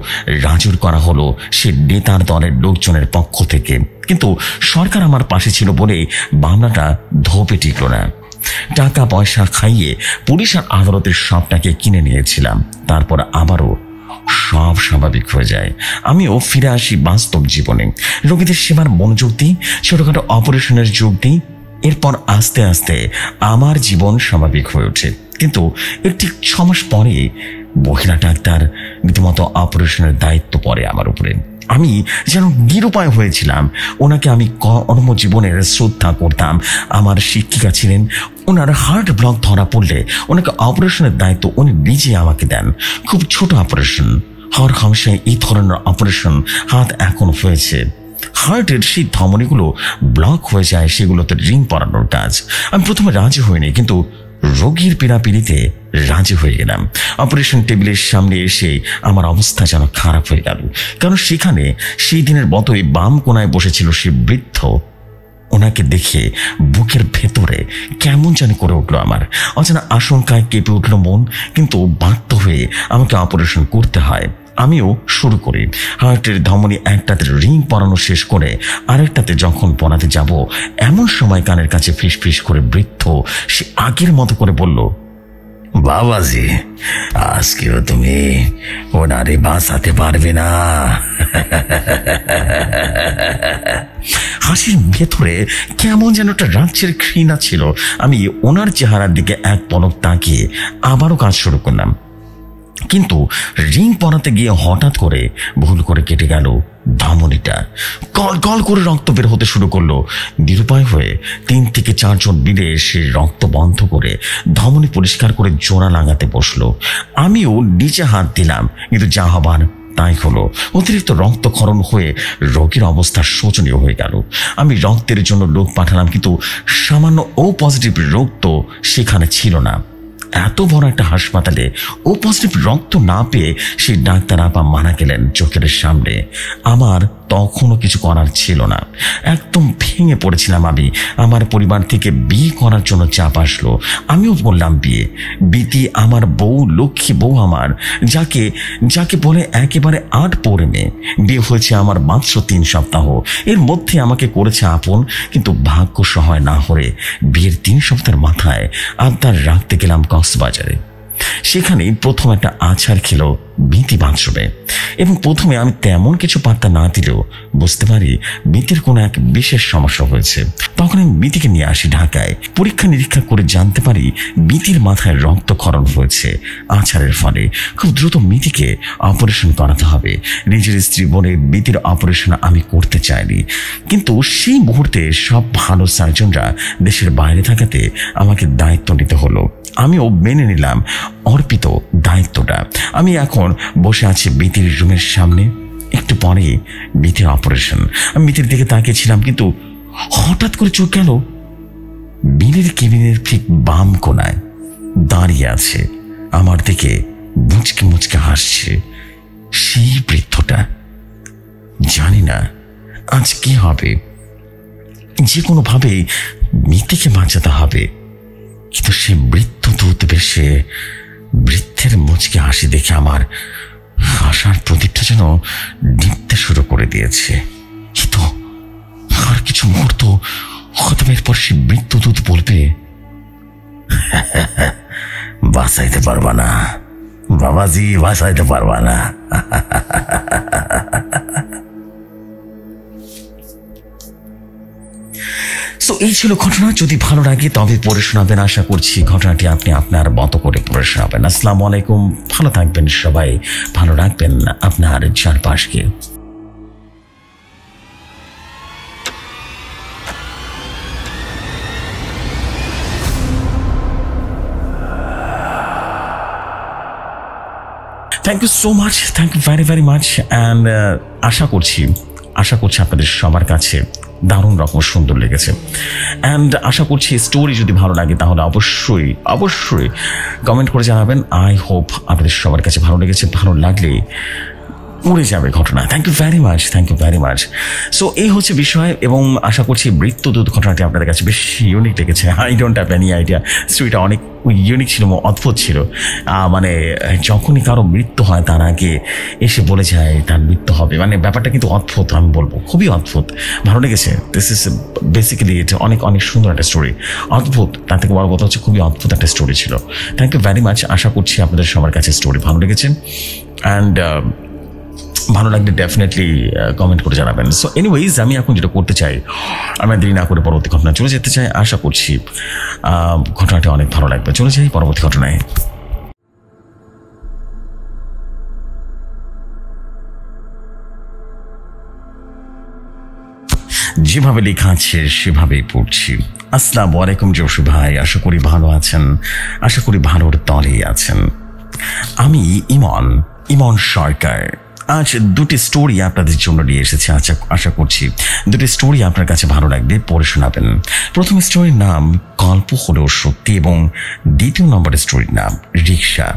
রাজুর করা হলো সে নেতার দলের লোকজনের পক্ষ থেকে। কিন্তু সরকার আমার পাশে ছিল বলে মামলাটা ধোপে টিকল না। টাকা পয়সা খাইয়ে পুলিশ আর আদালতের সবটাকে কিনে নিয়েছিলাম। তারপর আবারও সব স্বাভাবিক হয়ে যায়। আমিও ফিরে আসি বাস্তব জীবনে। রোগীদের সেবার মনোযোগ দিই, ছোটখাটো অপারেশনের যোগ দিই। এরপর আস্তে আস্তে আমার জীবন স্বাভাবিক হয়ে ওঠে। কিন্তু একটি 6 মাস পরে মহিলা ডাক্তার রীতিমতো অপারেশনের দায়িত্ব পড়ে আমার উপরে। আমি যেন নিরুপায় হয়েছিলাম। ওনাকে আমি কর্মজীবনের শ্রদ্ধা করতাম। আমার শিক্ষিকা ছিলেন। ওনার হার্ট ব্লক ধরা পড়লে ওনাকে অপারেশনের দায়িত্ব উনি নিজে আমাকে দেন। খুব ছোট অপারেশন, হর হামেশায় এই ধরনের অপারেশন হাত এখন হয়েছে। হার্টের সেই ধমনীগুলো ব্লক হয়ে যায়, সেগুলোতে রিং পরানোর কাজ। আমি প্রথমে রাজি হইনি, কিন্তু রোগীর পীড়াপিড়িতে রাজি হয়ে গেলাম। অপারেশন টেবিলের সামনে এসে আমার অবস্থা যেন খারাপ হয়ে গেল, কারণ সেখানে সেই দিনের মতোই বাম কোনায় বসেছিল সে বৃদ্ধ। ওনাকে দেখে বুকের ভেতরে কেমন জানি করে উঠলো আমার। অজানা আশঙ্কায় কেঁপে উঠল মন, কিন্তু বাধ্য হয়ে আমাকে অপারেশন করতে হয়। আমিও শুরু করি। হার্টের ধমনী একটাতে রিং পরানো শেষ করে আরেকটাতে যখন পরাতে যাব, এমন সময় কানের কাছে ফিস ফিস করে বৃদ্ধ সে আগের মতো করে বলল, বাবাজি, আজকেও তুমি ওনারে বাঁচাতে পারবে না। হাসির ভেতরে কেমন যেন একটা রাজ্যের ঘৃণা ছিল। আমি ওনার চেহারার দিকে এক পলক তাকিয়ে আবারও কাজ শুরু করলাম, কিন্তু রিং পরাতে গিয়ে হঠাৎ করে ভুল করে কেটে গেল ধমনীটা। গল গল করে রক্ত বের হতে শুরু করলো। নিরুপায় হয়ে 3 থেকে 4 জন মিলে সে রক্ত বন্ধ করে ধমনী পরিষ্কার করে জোড়া লাগাতে বসলো। আমিও নিচে হাত দিলাম, কিন্তু যা হবার তাই হলো। অতিরিক্ত রক্তক্ষরণ হয়ে রোগীর অবস্থা শোচনীয় হয়ে গেল। আমি রক্তের জন্য লোক পাঠালাম, কিন্তু সামান্য ও পজিটিভ রোগ তো সেখানে ছিল না। এত বড় একটা হাসপাতালে ও পজিটিভ রক্ত না পেয়ে সেই ডাক্তার আপা মারা গেলেন চোখের সামনে। আমার তখনও কিছু করার ছিল না। একদম ভেঙে পড়েছিলাম আমি। আমার পরিবার থেকে বিয়ে করার জন্য চাপ আসলো। আমিও বললাম বিয়ে। বিতি আমার বউ, লক্ষ্মী বউ আমার, যাকে বলে একেবারে 8 পরে মেয়ে। বিয়ে হয়েছে আমার মাত্র 3 সপ্তাহ। এর মধ্যে আমাকে করেছে আপন, কিন্তু ভাগ্য সহায় না হয়ে বিয়ের 3 সপ্তাহের মাথায় আবদার রাখতে গেলাম কক্সবাজারে। সেখানে প্রথম একটা আছাড় খেলো বিতি বাথরুমে, এবং প্রথমে আমি তেমন কিছু পাত্তা না দিলেও বুঝতে পারি বিতির কোনো এক বিশেষ সমস্যা হয়েছে। তখন আমি বিতিকে নিয়ে আসি ঢাকায়। পরীক্ষা নিরীক্ষা করে জানতে পারি বিতির মাথায় রক্তক্ষরণ হয়েছে আছাড়ের ফলে। খুব দ্রুত মিতিকে অপারেশন করাতে হবে। নিজের স্ত্রী বলে বিতির অপারেশন আমি করতে চাইনি, কিন্তু সেই মুহূর্তে সব ভালো সার্জনরা দেশের বাইরে থাকাতে আমাকে দায়িত্ব নিতে হলো। আমিও মেনে নিলাম অর্পিত দায়িত্বটা। আমি এখন বসে আছি বিতির রুমের সামনে। একটু পরে বিতির অপারেশন। আমি বিতির দিকে তাকিয়েছিলাম, কিন্তু হঠাৎ করে চোখ গেল বিনের কেবিনের ঠিক বাম কোনায় দাঁড়িয়ে আছে, আমার দিকে মুচকে মুচকে হাসছে সেই বৃদ্ধটা। জানি না আজ কি হবে, যে কোনোভাবে মিতিকে বাঁচাতে হবে। কিন্তু সে বৃদ্ধ দূত বেশে বৃদ্ধের মুচকে হাসি দেখে আমার হাসার প্রদীপটা যেন নিভতে শুরু করে দিয়েছে। কিন্তু আর কিছু মুহূর্ত হয়তো এরপর সে বৃদ্ধ দূত বলবে, বাঁচাইতে পারবা না বাবাজি, বাঁচাইতে পারবা না। তো এই ছিল ঘটনা। যদি ভালো লাগে তবে পড়ে শোনাবেন। আশা করছি ঘটনাটি আপনি আপনার মতো করে পড়ে শোনাবেন। আসসালামু আলাইকুম, ভালো থাকবেন সবাই, ভালো রাখবেন আপনার চারপাশকে। Thank you so much, thank you very very much. And আশা করছি আপনাদের সবার কাছে দারুণ রকম সুন্দর লেগেছে। অ্যান্ড আশা করছি স্টোরি যদি ভালো লাগে তাহলে অবশ্যই কমেন্ট করে জানাবেন। আই হোপ আপনাদের সবার কাছে ভালো লেগেছে। ভালো লাগলে পড়ে যাবে ঘটনা। Thank you very much. So এই হচ্ছে বিষয়, এবং আশা করছি মৃত্যুদূত ঘটনাটি আপনাদের কাছে বেশ ইউনিক লেগেছে। I don't have any idea, স্টোরিটা অনেক ইউনিক ছিল, অদ্ভুত ছিল। মানে যখনই কারো মৃত্যু হয় তার আগে এসে বলে যায় তার মৃত্যু হবে, মানে ব্যাপারটা কিন্তু অদ্ভুত, আমি বলবো খুবই অদ্ভুত। ভালো লেগেছে। দিস ইজ বেসিক্যালি এটা অনেক সুন্দর একটা স্টোরি, অদ্ভুত। তার থেকে বড় কথা হচ্ছে খুবই অদ্ভুত একটা স্টোরি ছিল। Thank you very much. আশা করছি আপনাদের সবার কাছে স্টোরি ভালো লেগেছে। অ্যান্ড ভালো লাগলে ডেফিনেটলি কমেন্ট করে জানাবেন। সো এনিওয়েজ, আমি এখন যেটা করতে চাই, আমি দেরি না করে পরবর্তী ঘটনা চলে যেতে চাই। আশা করছি ঘটনাটি অনেক ভালো লাগবে। চলে যাই পরবর্তী ঘটনায়। যেভাবে লেখা আছে সেভাবেই পড়ছি। আসসালামু আলাইকুম জসু ভাই, আশা করি ভালো আছেন, আশা করি ভালোর তলেই আছেন। আমি ইমন সরকার আজ দুটি স্টোরি আপনাদের জন্য নিয়ে এসেছি। আশা করছি দুটি স্টোরি আপনার কাছে ভালো লাগবে, পড়ে শোনাবেন। প্রথম স্টোরির নাম গল্প হলেও সত্যি, এবং দ্বিতীয় নম্বরের স্টোরির নাম রিক্সা।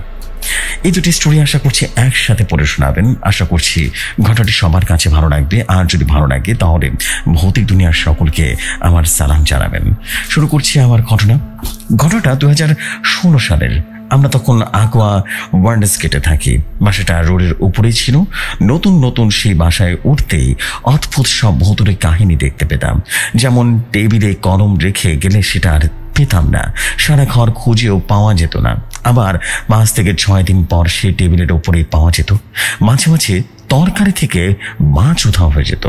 এই দুটি স্টোরি আশা করছি একসাথে পড়ে শোনাবেন। আশা করছি ঘটনাটি সবার কাছে ভালো লাগবে। আর যদি ভালো লাগে তাহলে ভৌতিক দুনিয়ার সকলকে আমার সালাম জানাবেন। শুরু করছি আমার ঘটনাটা 2016 সালের। আমরা তখন আগুয়া ওয়ার্ল্ডস গেটে থাকি। বাসাটা রোডের উপরেই ছিল। নতুন সেই বাসায় উঠতেই অদ্ভুত সব ভৌতিক কাহিনী দেখতে পেতাম। যেমন টেবিলে কলম রেখে গেলে সেটা আর পেতাম না, সারা ঘর খুঁজেও পাওয়া যেত না। আবার 5 থেকে 6 দিন পর সেই টেবিলের উপরেই পাওয়া যেত। মাঝে মাঝে তরকারি থেকে মাছ উধাও হয়ে যেত।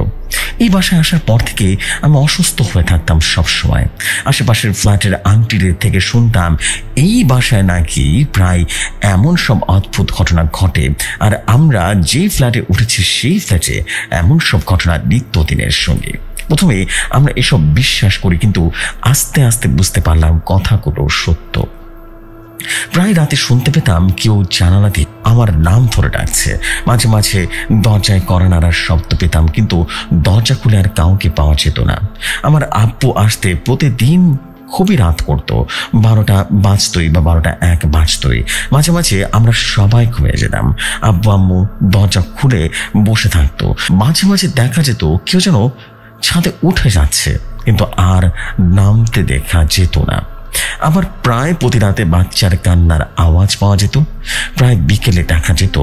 এই বাসায় আসার পর থেকে আমি অসুস্থ হয়ে থাকতাম সব সময়। আশেপাশের ফ্ল্যাটের আন্টিদের থেকে শুনতাম এই বাসায় নাকি প্রায় এমন সব অদ্ভুত ঘটনা ঘটে, আর আমরা যে ফ্ল্যাটে উঠেছি সেই ফ্ল্যাটে এমন সব ঘটনা নিত্যদিনের সঙ্গে। প্রথমে আমরা এসব বিশ্বাস করি, কিন্তু আস্তে আস্তে বুঝতে পারলাম কথাগুলো সত্য। প্রায় রাতে শুনতে পেতাম কেউ জানালা দিয়ে আমার নাম ধরে ডাকছে। মাঝে মাঝে দরজায় কড়া নাড়ার শব্দ পেতাম, কিন্তু দরজা খুলে আর কাউকে পাওয়া যেত না। আমার আব্বু আসতে প্রতিদিন খুবই রাত করতো, 12টা বাজতই বা 12টা 1 বাজতই। মাঝে মাঝে আমরা সবাই ঘুমিয়ে যেতাম। আব্বু আম্মু দরজা খুলে বসে থাকতো। মাঝে মাঝে দেখা যেত কেউ যেন ছাদে উঠে যাচ্ছে, কিন্তু আর নামতে দেখা যেত না। আবার প্রায় প্রতি রাতে বাচ্চার কান্নার আওয়াজ পাওয়া যেত। প্রায় বিকেলে দেখা যেত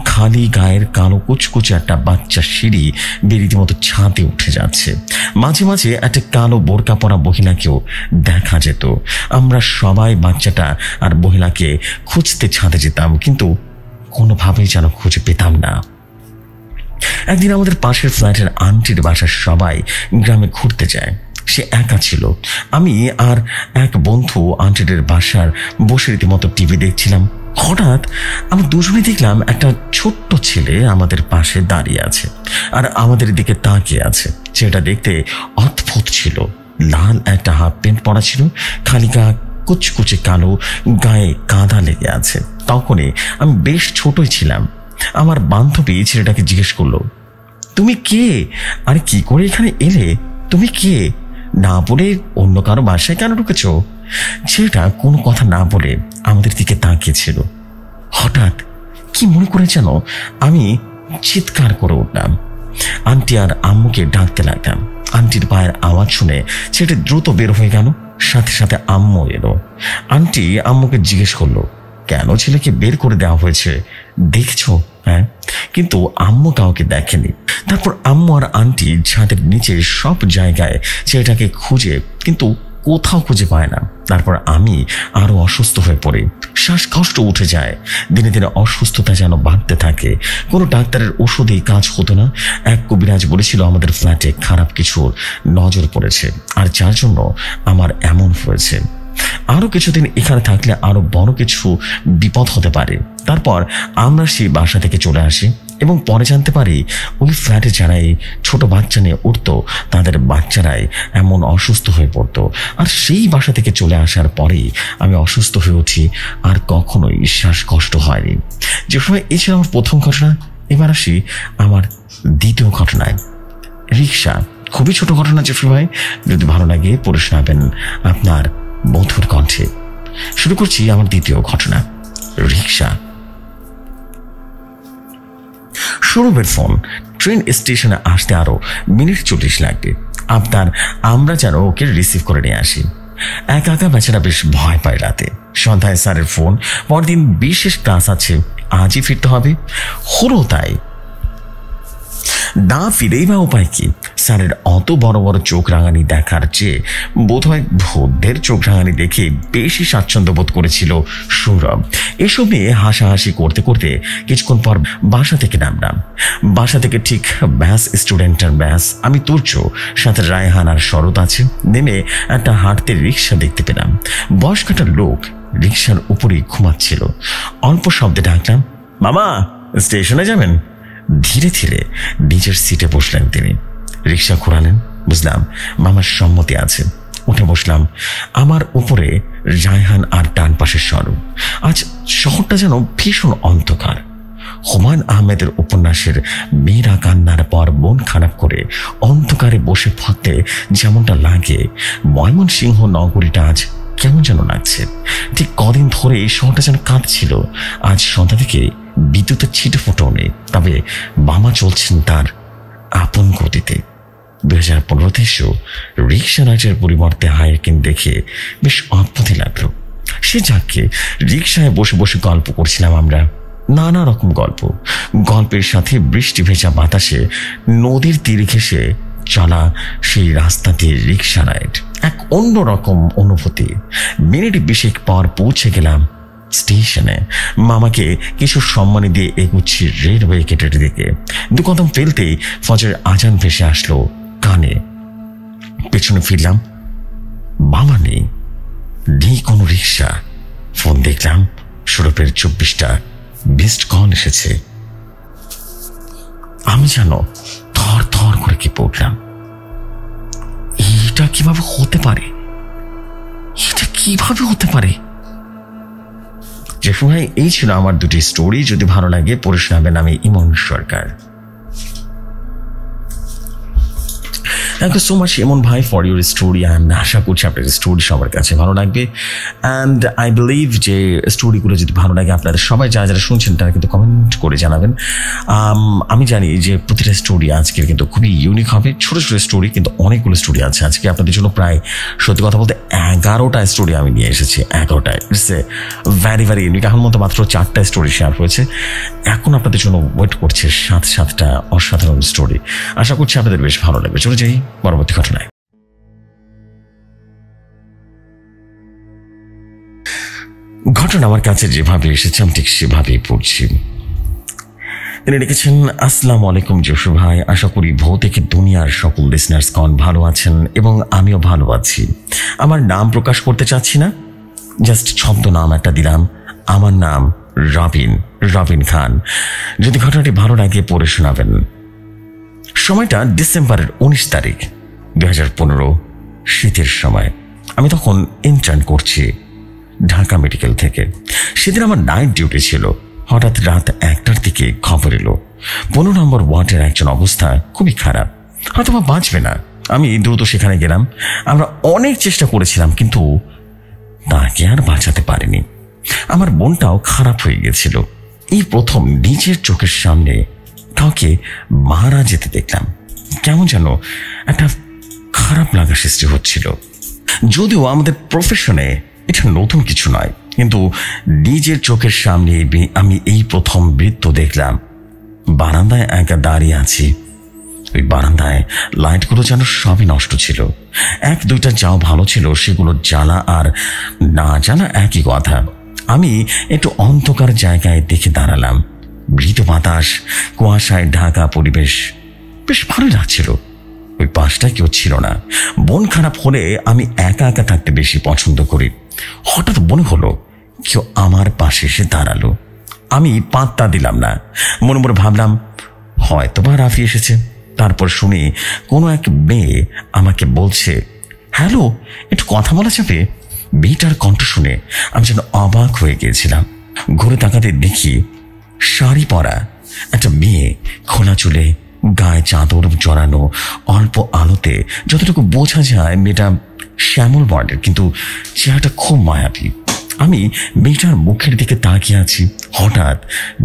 খালি গায়ের কালো কুচকুচে একটা বাচ্চা সিঁড়ি বেরিয়ে মতো ছাদে উঠে যাচ্ছে। মাঝে মাঝে একটা কালো বোরকা পরা মহিলাকেও দেখা যেত। আমরা সবাই বাচ্চাটা আর মহিলাকে খুঁজতে ছাদে যেতাম, কিন্তু কোনোভাবেই যেন খুঁজে পেতাম না। একদিন আমাদের পাশের ফ্ল্যাটের আন্টির বাসার সবাই গ্রামে ঘুরতে যায়। সে একা ছিল। আমি আর এক বন্ধু আন্টিদের বাসার বসে রীতিমতো টিভি দেখছিলাম। হঠাৎ আমরা দুজনে দেখলাম একটা ছোট্ট ছেলে আমাদের পাশে দাঁড়িয়ে আছে আর আমাদের দিকে তাকিয়ে আছে। ছেলেটা দেখতে অদ্ভুত ছিল। লাল একটা হাফ প্যান্ট পরা ছিল, খালি গা কুচকুচে কালো, গায়ে কাদা লেগে আছে। তখনই আমি বেশ ছোটই ছিলাম। আমার বান্ধবী ছেলেটাকে জিজ্ঞেস করলো, তুমি কে? আরে কি করে এখানে এলে? তুমি কে? না বলে অন্য কারো বাসায় কেন ঢুকেছ? ছেলেটা কোনো কথা না বলে আমাদের দিকে তাকিয়েছিল। হঠাৎ কি মনে করে যেন আমি চিৎকার করে উঠলাম। আন্টি আর আম্মুকে ডাকতে লাগলাম। আন্টির পায়ের আওয়াজ শুনে ছেলেটা দ্রুত বের হয়ে গেল। সাথে সাথে আম্মু এলো। আন্টি আম্মুকে জিজ্ঞেস করলো, কেন ছেলেকে বের করে দেওয়া হয়েছে, দেখছো? হ্যাঁ, কিন্তু আম্মু কাউকে দেখেনি। তারপর আম্মু আর আন্টি ছাদের নিচে সব জায়গায় ছেলেটাকে খুঁজে কিন্তু কোথাও খুঁজে পায় না। তারপর আমি আরো অসুস্থ হয়ে পড়ি, শ্বাসকষ্ট উঠে যায়, দিনে দিনে অসুস্থতা যেন বাড়তে থাকে। কোনো ডাক্তারের ওষুধেই কাজ হতো না। এক কবিরাজ বলেছিল আমাদের ফ্ল্যাটে খারাপ কিছুর নজর পড়েছে, আর যার জন্য আমার এমন হয়েছে। আরো কিছুদিন এখানে থাকলে আরো বড় কিছু বিপদ হতে পারে। তারপর আমরা সেই বাসা থেকে চলে আসি এবং পরে জানতে পারি ওই ফ্ল্যাটে যারা এই ছোট বাচ্চা নিয়ে উঠতো তাদের বাচ্চারাই এমন অসুস্থ হয়ে পড়তো। আর সেই বাসা থেকে চলে আসার পরেই আমি অসুস্থ হয়ে উঠি, আর কখনোই শ্বাসকষ্ট হয়নি। যে সময় এই ছিল আমার প্রথম ঘটনা। এবার আসি আমার দ্বিতীয় ঘটনায়। রিক্সা, খুবই ছোট ঘটনা জেফরি ভাই, যদি ভালো লাগে পড়ে শোনাবেন আপনার মধুর কণ্ঠে। শুরু করছি আমার দ্বিতীয় ঘটনা, রিক্সা। সৌরভের ফোন, ট্রেন স্টেশনে আসতে আরো মিনিট 40 লাগবে। আমরা যেন ওকে রিসিভ করে নিয়ে আসি। একা একা বেচারা বেশ ভয় পায় রাতে। সন্ধ্যায় স্যারের ফোন, পরদিন বিশেষ ক্লাস আছে, আজই ফিরতে হবে। হলো তাই। না ফিরেই বা উপায় কি? স্যারের অত বড় বড় চোখ রাঙানি দেখার চেয়ে বোধহয় ভূতদের চোখ রাঙানি দেখে বেশি স্বাচ্ছন্দ্য বোধ করেছিল সৌরভ। এসব নিয়ে হাসাহাসি করতে করতে কিছুক্ষণ পর বাসা থেকে নামলাম। বাসা থেকে ঠিক ব্যাস স্টুডেন্টের ব্যাস, আমি তুর্য, সাথে রায়হান আর শরৎ আছে। নেমে একটা হাঁটতে রিক্সা দেখতে পেলাম। বয়স্কটা লোক রিক্সার উপরেই ঘুমাচ্ছিল। অল্প শব্দে ডাকলাম, মামা স্টেশনে যাবেন? ধীরে ধীরে নিজের সিটে বসলেন তিনি। রিক্সা ঘোরালেন। বুঝলাম মামার সম্মতি আছে। উঠে বসলাম। আমার উপরে রায়হান আর ডান পাশের স্বরূপ। আজ শহরটা যেন ভীষণ অন্ধকার। হুমায়ুন আহমেদের উপন্যাসের মেয়েরা কান্নার পর মন খারাপ করে অন্ধকারে বসে থাকতে যেমনটা লাগে, ময়মনসিংহ নগরীটা আজ কেমন যেন লাগছে। ঠিক কদিন ধরে এই শহরটা যেন কাঁদছিল। আজ সন্ধ্যা থেকে বিদ্যুতের ছিটে ফোটাও নেই, তবে মামা চলছেন তার আপন গতিতে। 2015-তে এসেও রিক্সা রাইডের পরিবর্তে হাইকিং দেখে বেশ অদ্ভুতই লাগলো। সে যাকে রিক্সায় বসে বসে গল্প করছিলাম আমরা, নানা রকম গল্প। গল্পের সাথে বৃষ্টি ভেজা বাতাসে নদীর তীর ঘেঁষে চলা সেই রাস্তা দিয়ে রিক্সা রাইড এক অন্যরকম অনুভূতি। মিনিট 20 পর পৌঁছে গেলাম স্টেশনে। মামাকে কিছু সম্মানী দিয়ে এগুচ্ছি রেলওয়ে গেটের দিকে। 2 কদম ফেলতেই ফজরের আজান ভেসে আসলো কানে। পেছনে ফিরলাম, মামা নেই, নেই কোনো রিক্সা। ফোন দেখলাম, সৌরভের 24টা মিসড কল এসেছে। আমি যেন থর থর করে কেঁপে উঠলাম। এটা কিভাবে হতে পারে? এটা কিভাবে হতে পারে? যে সময় এই ছিল আমার 2টি স্টোরি। যদি ভালো লাগে পড়ে শোনাবেন আমি ইমন সরকার। থ্যাংক ইউ সো মাচ ইমন ভাই ফর ইউর স্টোরি। অ্যান্ড আশা করছি আপনার স্টোরি সবার কাছে ভালো লাগবে। অ্যান্ড আই বিলিভ যে স্টোরিগুলো যদি ভালো লাগে আপনাদের সবাই যারা যারা শুনছেন তারা কিন্তু কমেন্ট করে জানাবেন। আমি জানি যে প্রতিটা স্টোরি আজকের কিন্তু খুবই ইউনিক হবে। ছোটো ছোটো স্টোরি কিন্তু অনেকগুলো স্টোরি আছে আজকে আপনাদের জন্য। প্রায় সত্যি কথা বলতে 11টা স্টোরি আমি নিয়ে এসেছি। 11টায় it's a very very unique. এখন মতো মাত্র 4টা স্টোরি শেয়ার হয়েছে। এখন আপনাদের জন্য ওয়েট করছে 7টা অসাধারণ স্টোরি। আশা করছি আপনাদের বেশ ভালো লাগবে। চলে যাই পরবর্তী ঘটনায়। ঘটনা আমার কাছে যেভাবে এসেছে আমি ঠিক সেভাবেই পড়ছি। তিনি লিখেছেন, আসসালামু আলাইকুম জসু ভাই, আশা করি ভৌতিক দুনিয়ার সকল লিসনার্সগণ ভালো আছেন এবং আমিও ভালো আছি। আমার নাম প্রকাশ করতে চাচ্ছি না, জাস্ট ছদ্ম নাম একটা দিলাম। আমার নাম রবিন খান। যদি ঘটনাটি ভালো লাগে পড়ে শোনাবেন। সময়টা ডিসেম্বরের 19 তারিখ 2015, শীতের সময়। আমি তখন ইন্টার্ন করছি ঢাকা মেডিকেল থেকে। সেদিন আমার নাইট ডিউটি ছিল। হঠাৎ রাত 1টার দিকে খবর এলো 15 নম্বর ওয়ার্ডের একজন অবস্থা খুবই খারাপ, হয়তো বা বাঁচবে না। আমি দ্রুত সেখানে গেলাম। আমরা অনেক চেষ্টা করেছিলাম কিন্তু তাকে আর বাঁচাতে পারিনি। আমার মনটাও খারাপ হয়ে গেছিল। এই প্রথম নিজের চোখের সামনে কাউকে মারা যেতে দেখলাম। কেমন যেন একটা খারাপ লাগা সৃষ্টি হচ্ছিল। যদিও আমাদের প্রফেশনে এটা নতুন কিছু নয়, কিন্তু নিজের চোখের সামনে আমি এই প্রথম বৃত্ত দেখলাম। বারান্দায় একা দাঁড়িয়ে আছি, ওই বারান্দায় লাইটগুলো যেন সবই নষ্ট ছিল। এক দুইটা যাও ভালো ছিল, সেগুলোর জ্বালা আর না জ্বালা একই কথা। আমি একটু অন্ধকার জায়গায় দেখে দাঁড়ালাম। মৃদু বাতাস, কুয়াশায় ঢাকা পরিবেশ, বেশ ভালোই লাগছিল। ওই পাশটা কেউ ছিল না। মন খারাপ হলে আমি একা একা থাকতে বেশি পছন্দ করি। হঠাৎ মনে হলো কেউ আমার পাশে এসে দাঁড়ালো। আমি পাত্তা দিলাম না। মনে মনে ভাবলাম হয়তো বা রাফি এসেছে। তারপর শুনি কোনো এক মেয়ে আমাকে বলছে, হ্যালো, একটু কথা বলা যাবে? মেয়েটার কণ্ঠ শুনে আমি যেন অবাক হয়ে গিয়েছিলাম। ঘুরে তাকাতে দেখি শাড়ি পরা একটা মেয়ে, খোলা চুলে, গায়ে চাদর জড়ানো, অল্প আলোতে যতটুকু বোঝা যায় মেয়েটা শ্যামল বর্ণের, কিন্তু চেহারাটা খুব মায়াবী। আমি মেয়েটার মুখের দিকে তাকিয়ে আছি। হঠাৎ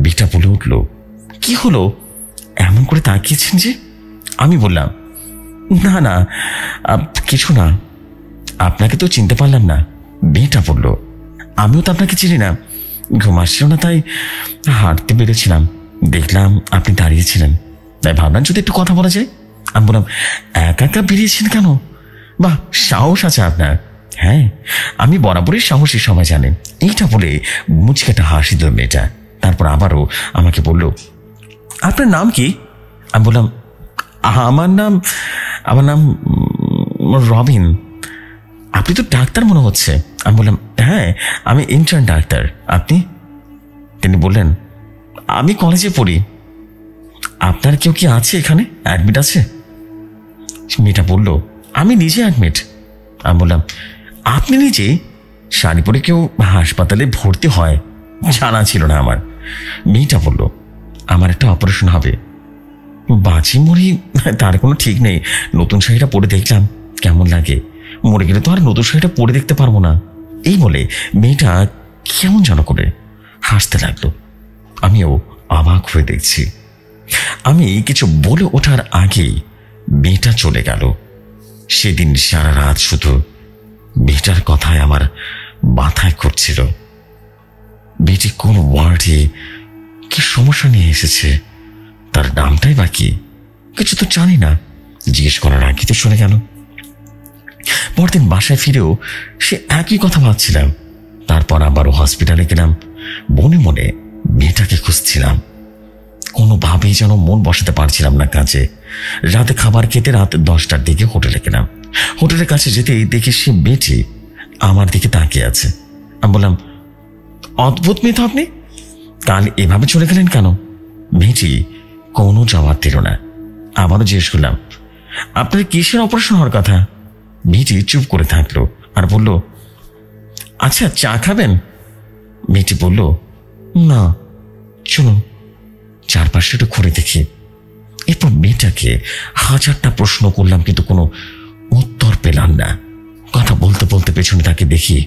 মেয়েটা বলে উঠল, কি হলো, এমন করে তাকিয়েছেন যে? আমি বললাম, না না কিছু না, আপনাকে তো চিনতে পারলাম না। মেয়েটা বলল, আমিও তো আপনাকে চিনি না, ঘুম আসছিল না তাই হাঁটতে বেরিয়েছিলাম, দেখলাম আপনি দাঁড়িয়েছিলেন, তাই ভাবলাম যদি একটু কথা বলা যায়। আমি বললাম, একা একা বেরিয়েছেন কেন? বাহ, সাহস আছে আপনার। হ্যাঁ, আমি বরাবরই সাহসী, সবাই জানে। এইটা বলে মুচকে একটা হাসি দিল মেয়েটা। তারপর আবারও আমাকে বলল, আপনার নাম কি? আমি বললাম, আমার নাম রবিন। আপনি তো ডাক্তার মনে হচ্ছে। আমি বললাম, হ্যাঁ, আমি ইন্টার্ন ডাক্তার। আপনি? তিনি বললেন, আমি কলেজে পড়ি। আপনার কেউ কি আছে এখানে, অ্যাডমিট আছে? মেয়েটা বলল, আমি নিজে অ্যাডমিট। আমি বললাম, আপনি নিজে? শাড়ি পরে কেউ হাসপাতালে ভর্তি হয় জানা ছিল না আমার। মেয়েটা বলল, আমার একটা অপারেশন হবে, বাঁচি মরি তার কোনো ঠিক নেই। নতুন শাড়িটা পরে দেখলাম কেমন লাগে, মরে গেলে তো আর নতুন শাড়িটা পরে দেখতে পারবো না। এই বলে মেয়েটা কেমন যেন করে হাসতে লাগলো। আমিও অবাক হয়ে দেখছি। আমি কিছু বলে ওঠার আগেই মেয়েটা চলে গেল। সেদিন সারা রাত শুধু মেয়েটার কথায় আমার মাথায় ঘুরছিল। মেয়েটি কোন ওয়ার্ডে কি সমস্যা নিয়ে এসেছে, তার নামটাই বা কি, কিছু তো জানি না। জিজ্ঞেস করার আগে তো চলে গেল। পরদিন বাসায় ফিরেও সে একই কথা ভাবছিলাম। তারপর আবারও হসপিটালে গেলাম। মনে মনে মেয়েটাকে খুঁজছিলাম, কোনোভাবেই যেন মন বসাতে পারছিলাম না কাজে। রাতে খাবার খেতে রাত 10টার দিকে হোটেলে গেলাম। হোটেলের কাছে যেতেই দেখি সে মেয়েটি আমার দিকে তাকিয়ে আছে। আমি বললাম, অদ্ভুত মেয়ে তো আপনি, কাল এভাবে চলে গেলেন কেন? মেয়েটি কোনো জবাব দিল না। আবারও জিজ্ঞেস করলাম, আপনার কিসের অপারেশন হওয়ার কথা? মেয়েটি চুপ করে থাকলো আর বলল, আচ্ছা চা খাবেন? মেয়েটি বলল, না, চলুন চারপাশে একটু ঘুরে দেখি। এরপর মেয়েটাকে হাজারটা প্রশ্ন করলাম, কিন্তু কোনো উত্তর পেলাম না। কথা বলতে বলতে পেছনে তাকে দেখি,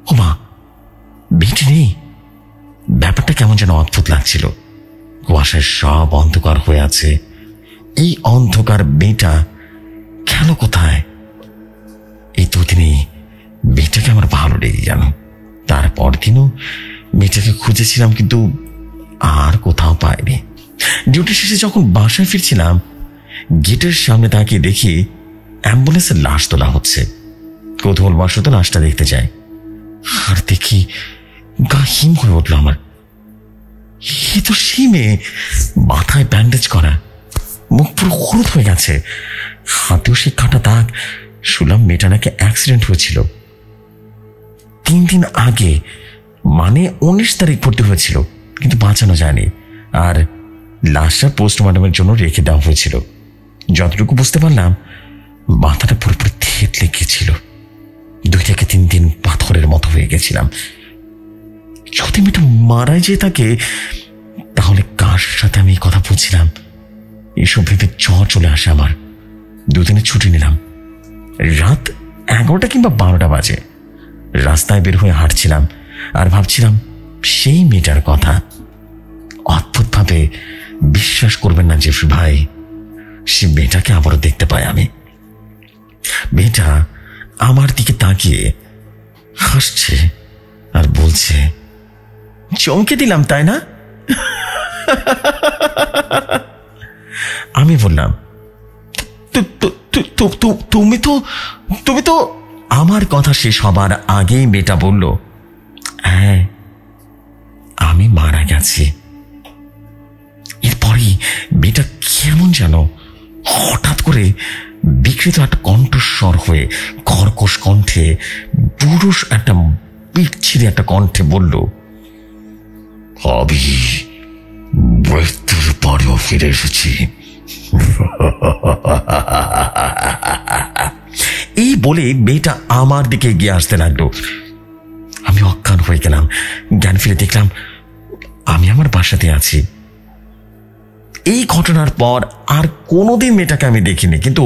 ও মা, মেয়েটি নেই। ব্যাপারটা কেমন যেন অদ্ভুত লাগছিল। কুয়াশায় সব অন্ধকার হয়ে আছে। এই অন্ধকার মেয়েটা গেল কোথায়? এই দুদিনই মেয়েটাকে আমার ভালো লেগে গেল। তারপর দিনও মেয়েটাকে খুঁজেছিলাম, কিন্তু আর কোথাও পাইনি। ডিউটি শেষে যখন বাসায় ফিরছিলাম, গেটের সামনে তাকিয়ে দেখি অ্যাম্বুলেন্সের লাশ তোলা হচ্ছে। কৌতূহলবশত লাশটা দেখতে যাই, আর দেখি গা হিম হয়ে উঠল আমার। এ তো সেই মেয়ে, মাথায় ব্যান্ডেজ করা, মুখ পুরো হলুদ হয়ে গেছে, হাতেও সে কাটা দাগ। শুনলাম মেয়েটা নাকি অ্যাক্সিডেন্ট হয়েছিল 3 দিন আগে, মানে 19 তারিখ ভর্তি হয়েছিল, কিন্তু বাঁচানো যায়নি। আর লাশটা পোস্টমর্টমের জন্য রেখে দেওয়া হয়েছিল। যতটুকু বুঝতে পারলাম, মাথাটা পুরোপুরি থেতলে গিয়েছিল। 2 থেকে 3 দিন পাথরের মতো হয়ে গেছিলাম। যদি মেয়েটা মারাই যেয়ে থাকে, তাহলে কার সাথে আমি এই কথা বলছিলাম? এসব ভেবে জ্বর চলে আসে আমার। 2 দিনের ছুটি নিলাম। রাত 11টা কিংবা 12টা বাজে। রাস্তায় বের হয়ে হাঁটছিলাম আর ভাবছিলাম সেই মেয়েটার কথা। অদ্ভুতভাবে বিশ্বাস করবেন না জেফরি ভাই, সে মেয়েটাকে আবারও দেখতে পাই আমি। মেয়েটা আমার দিকে তাকিয়ে হাসছে আর বলছে, চমকে দিলাম তাই না? আমি বললাম, তুমি তো আমার কথা শেষ হবার আগেই মেয়েটা বলল, হ্যাঁ আমি মারা গেছি। এরপরই মেয়েটা কেমন যেন হঠাৎ করে বিকৃত একটা কণ্ঠস্বর হয়ে কর্কশ কণ্ঠে, পুরুষ একটা বিচ্ছিরি একটা কণ্ঠে বলল, আমি মৃত্যুর পরেও ফিরে এসেছি। এই বলে মেয়েটা আমার দিকে এগিয়ে আসতে লাগলো। আমি অজ্ঞান হয়ে গেলাম। জ্ঞান ফিরে দেখলাম আমি আমার বাসাতে আছি। এই ঘটনার পর আর কোনোদিন মেয়েটাকে আমি দেখিনি, কিন্তু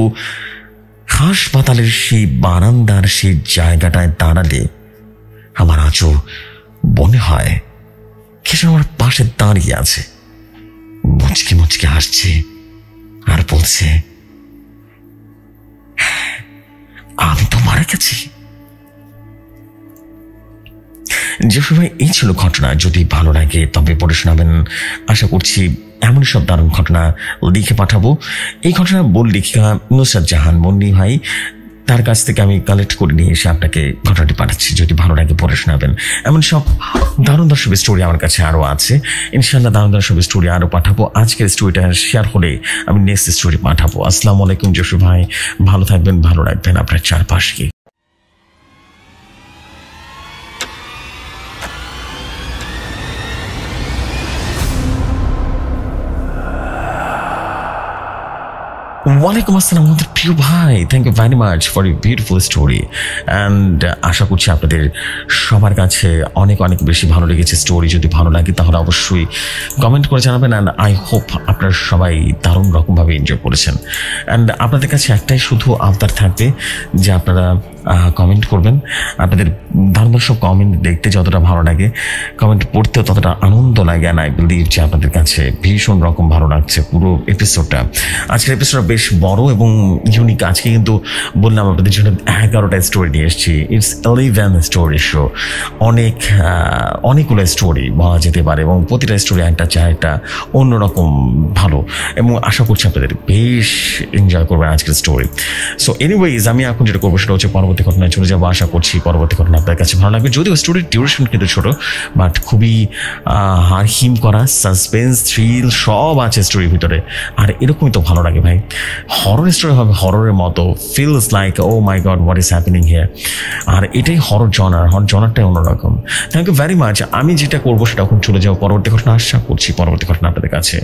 হাসপাতালের সেই বারান্দার সেই জায়গাটায় দাঁড়ালে আমার আজও মনে হয় কে যেন আমার পাশে দাঁড়িয়ে আছে, মুচকি মুচকি হাসছে আর বলছে, আমি তো মারা গেছি। যে সময় এই ছিল ঘটনা। যদি ভালো লাগে তবে পড়ে শোনাবেন। আশা করছি এমনই সব দারুণ ঘটনা লিখে পাঠাবো। এই ঘটনা বল লেখিকা নুসরাত জাহান মুন্নি ভাই, তার কাছ থেকে আমি কালেক্ট করে নিয়ে এসে আপনাকে ঘটনাটি পাঠাচ্ছি। যদি ভালো লাগে পড়ে শোনাবেন। এমন সব দারুণ দর্শক স্টোরি আমার কাছে আরও আছে। ইনশাল্লাহ দারুণ দর্শক স্টোরি আরও পাঠাবো। আজকের স্টোরিটা শেয়ার হলে আমি নেক্সট স্টোরি পাঠাবো। আসসালামু আলাইকুম জসু ভাই, ভালো থাকবেন, ভালো রাখবেন আপনার চারপাশকে। ওয়ালাইকুম আসসালাম আমাদের প্রিয় ভাই, thank you very much for you beautiful story. And আশা করছি আপনাদের সবার কাছে অনেক অনেক বেশি ভালো লেগেছে স্টোরি। যদি ভালো লাগে তাহলে অবশ্যই কমেন্ট করে জানাবেন। অ্যান্ড আই হোপ আপনারা সবাই দারুণ রকমভাবে এনজয় করেছেন। অ্যান্ড আপনাদের কাছে একটাই শুধু আবদার থাকবে যে আপনারা কমেন্ট করবেন। আপনাদের দারুণ সব কমেন্ট দেখতে যতটা ভালো লাগে, কমেন্ট পড়তেও ততটা আনন্দ লাগে। অ্যান্ড আই বিলিভ যে আপনাদের কাছে ভীষণ রকম ভালো লাগছে পুরো এপিসোডটা। আজকের এপিসোডটা বেশ বড় এবং ইউনিক। আজকে কিন্তু বললাম আপনাদের জন্য 11টা স্টোরি নিয়ে এসেছি। It's 11 story show. অনেকগুলো স্টোরি বলা যেতে পারে এবং প্রতিটা স্টোরি একটা চারটা অন্যরকম ভালো, এবং আশা করছি আপনাদের বেশ এনজয় করবেন আজকের স্টোরি। সো এনিওয়েজ, আমি এখন যেটা করবো সেটা হচ্ছে পরবর্তী ঘটনায় চলে যাবো। আশা করছি পরবর্তী ঘটনা আপনার কাছে ভালো লাগবে। যদিও স্টোরির ডিউরেশন কিন্তু ছোট, বাট খুবই হারহিম করা, সাসপেন্স, থ্রিল সব আছে স্টোরির ভিতরে। আর এরকমই তো ভালো লাগে ভাই। হরর স্টোরি হবে হররের মতো, feels like oh my God what is happening here. আর এটাই হরর জনারটাই অন্যরকম। Thank you very much. আমি যেটা করবো সেটা এখন চলে যাবো পরবর্তী ঘটনা। আশা করছি পরবর্তী ঘটনা আপনাদের কাছে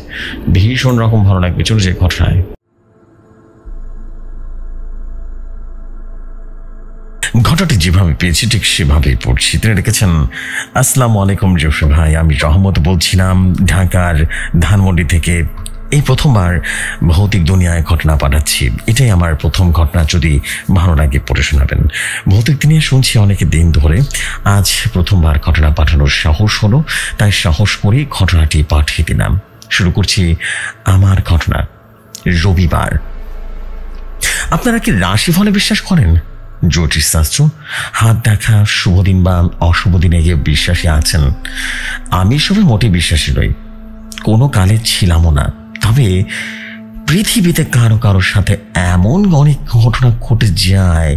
ভীষণ রকম ভালো লাগবে। চলে যাই ঘটনায়। ঘটনাটি যেভাবে পেয়েছি ঠিক সেভাবেই পড়ছি। তিনি লিখেছেন, আসসালামু আলাইকুম জসু ভাই, আমি রহমত বলছিলাম ঢাকার ধানমন্ডি থেকে। এই প্রথমবার ভৌতিক দুনিয়ায় ঘটনা পাঠাচ্ছি। এটাই আমার প্রথম ঘটনা। যদি ভালো লাগে পড়ে শোনাবেন। ভৌতিক দুনিয়া শুনছি অনেক দিন ধরে, আজ প্রথমবার ঘটনা পাঠানোর সাহস হলো, তাই সাহস করে ঘটনাটি পাঠিয়ে দিলাম। শুরু করছি আমার ঘটনা। রবিবার। আপনারা কি রাশিফলে বিশ্বাস করেন? জ্যোতিষশাস্ত্র, হাত দেখা, শুভদিন বা অশুভ দিনে গিয়ে বিশ্বাসী আছেন? আমি সবে মোটে বিশ্বাসী নই, কোনো কালে ছিলামও না। তবে পৃথিবীতে কারো কারোর সাথে এমন অনেক ঘটনা ঘটে যায়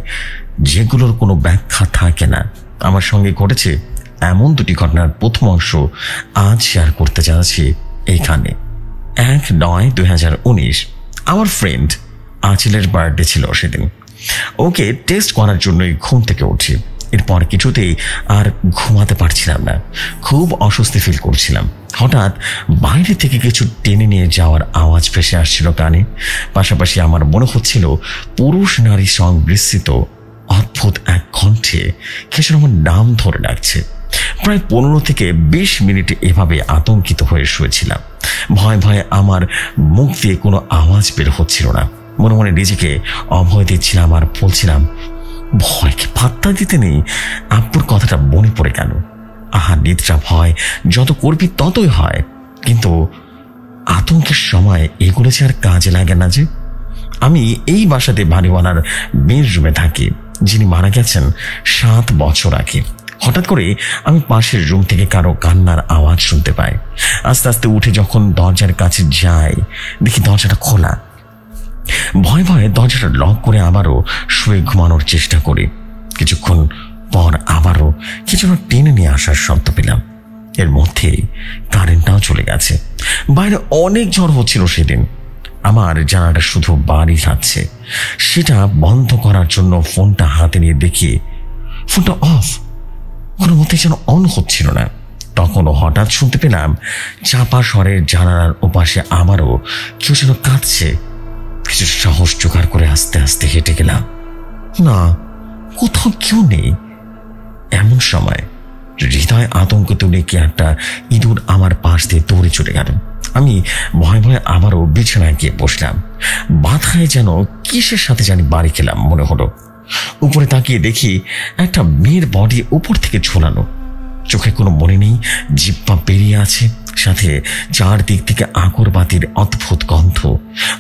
যেগুলোর কোনো ব্যাখ্যা থাকে না। আমার সঙ্গে ঘটেছে এমন দুটি ঘটনার প্রথম অংশ আজ শেয়ার করতে যাচ্ছি এইখানে। 1/9/2019 আমার ফ্রেন্ড আঁচিলের বার্থডে ছিল সেদিন। ওকে টেস্ট করার জন্যই ঘুম থেকে উঠি। এরপর কিছুতেই আর ঘুমাতে পারছিলাম না, খুব অস্বস্তি ফিল করছিলাম। হঠাৎ বাইরে থেকে কিছু টেনে নিয়ে যাওয়ার আওয়াজ ভেসে আসছিল কানে। পাশাপাশি আমার মনে হচ্ছিল পুরুষ নারী সংমিশ্রিত অদ্ভুত এক কণ্ঠে কিছু আমার নাম ধরে ডাকছে। প্রায় 15 থেকে 20 মিনিট এভাবে আতঙ্কিত হয়ে শুয়েছিলাম। ভয়ে ভয়ে আমার মুখ দিয়ে কোনো আওয়াজ বের হচ্ছিল না। মনে মনে নিজেকে অভয় দিচ্ছিলাম আর বলছিলাম, ভয়কে পাত্তা দিতে নেই, আব্বুর কথাটা মনে পড়ে গেল। আহা নিদ্রা ভয় যত করবি ততই হয়, কিন্তু আতঙ্কের সময় এগুলো যে আর কাজে লাগে না। যে আমি এই বাসাতে বাড়িওয়ালার মেয়ের রুমে থাকি, যিনি মারা গেছেন 7 বছর আগে। হঠাৎ করে আমি পাশের রুম থেকে কারো কান্নার আওয়াজ শুনতে পাই। আস্তে আস্তে উঠে যখন দরজার কাছে যাই, দেখি দরজাটা খোলা। ভয়ে ভয়ে দরজাটা লক করে আবারও শুয়ে ঘুমানোর চেষ্টা করি। কিছুক্ষণ পর আবারও কিছু টেনে নিয়ে আসার শব্দ পেলাম। এর মধ্যেই কারেন্টটাও চলে গেছে। বাইরে অনেক ঝড় হচ্ছিল সেদিন। আমার জানালাটা শুধু বাড়ি যাচ্ছে। সেটা বন্ধ করার জন্য ফোনটা হাতে নিয়ে দেখি ফোনটা অফ, কোনো মতে যেন অন হচ্ছিল না। তখনও হঠাৎ শুনতে পেলাম চাপা স্বরের জানালার ওপাশে আবারও কেউ যেন কাঁদছে। কিছু সাহস জোগাড় করে আস্তে আস্তে হেঁটে গেলাম। না, কোথাও কেউ নেই। এমন সময় হৃদয় আতঙ্ক তুলে কি একটা ইঁদুর আমার পাশ দিয়ে দৌড়ে চলে গেল। আমি ভয়ে ভয়ে আবারও বিছানায় গিয়ে বসলাম। মাথায় যেন কিসের সাথে জানি বাড়ি খেলাম মনে হলো। উপরে তাকিয়ে দেখি একটা মেয়ের বডি উপর থেকে ঝোলানো। চোখে কোনো মনে নেই, জিহ্বা বেরিয়ে আছে, সাথে চারদিক থেকে আগরবাতির অদ্ভুত গন্ধ।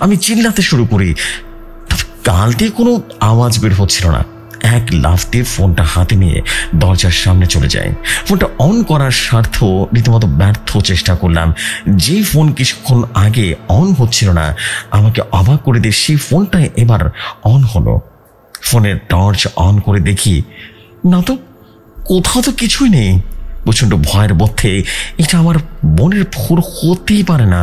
আমি চিল্লাতে শুরু করি, তবে কাল দিয়ে কোনো আওয়াজ বের হচ্ছিল না। এক লাফ দিয়ে ফোনটা হাতে নিয়ে দরজার সামনে চলে যায়। ফোনটা অন করার স্বার্থ রীতিমতো ব্যর্থ চেষ্টা করলাম। যে ফোন কিছুক্ষণ আগে অন হচ্ছিল না, আমাকে অবাক করে দিয়ে সেই ফোনটাই এবার অন হলো। ফোনের টর্চ অন করে দেখি না তো, কোথাও তো কিছুই নেই। প্রচণ্ড ভয়ের মধ্যে এটা আমার মনের ভুল হতেই পারে না।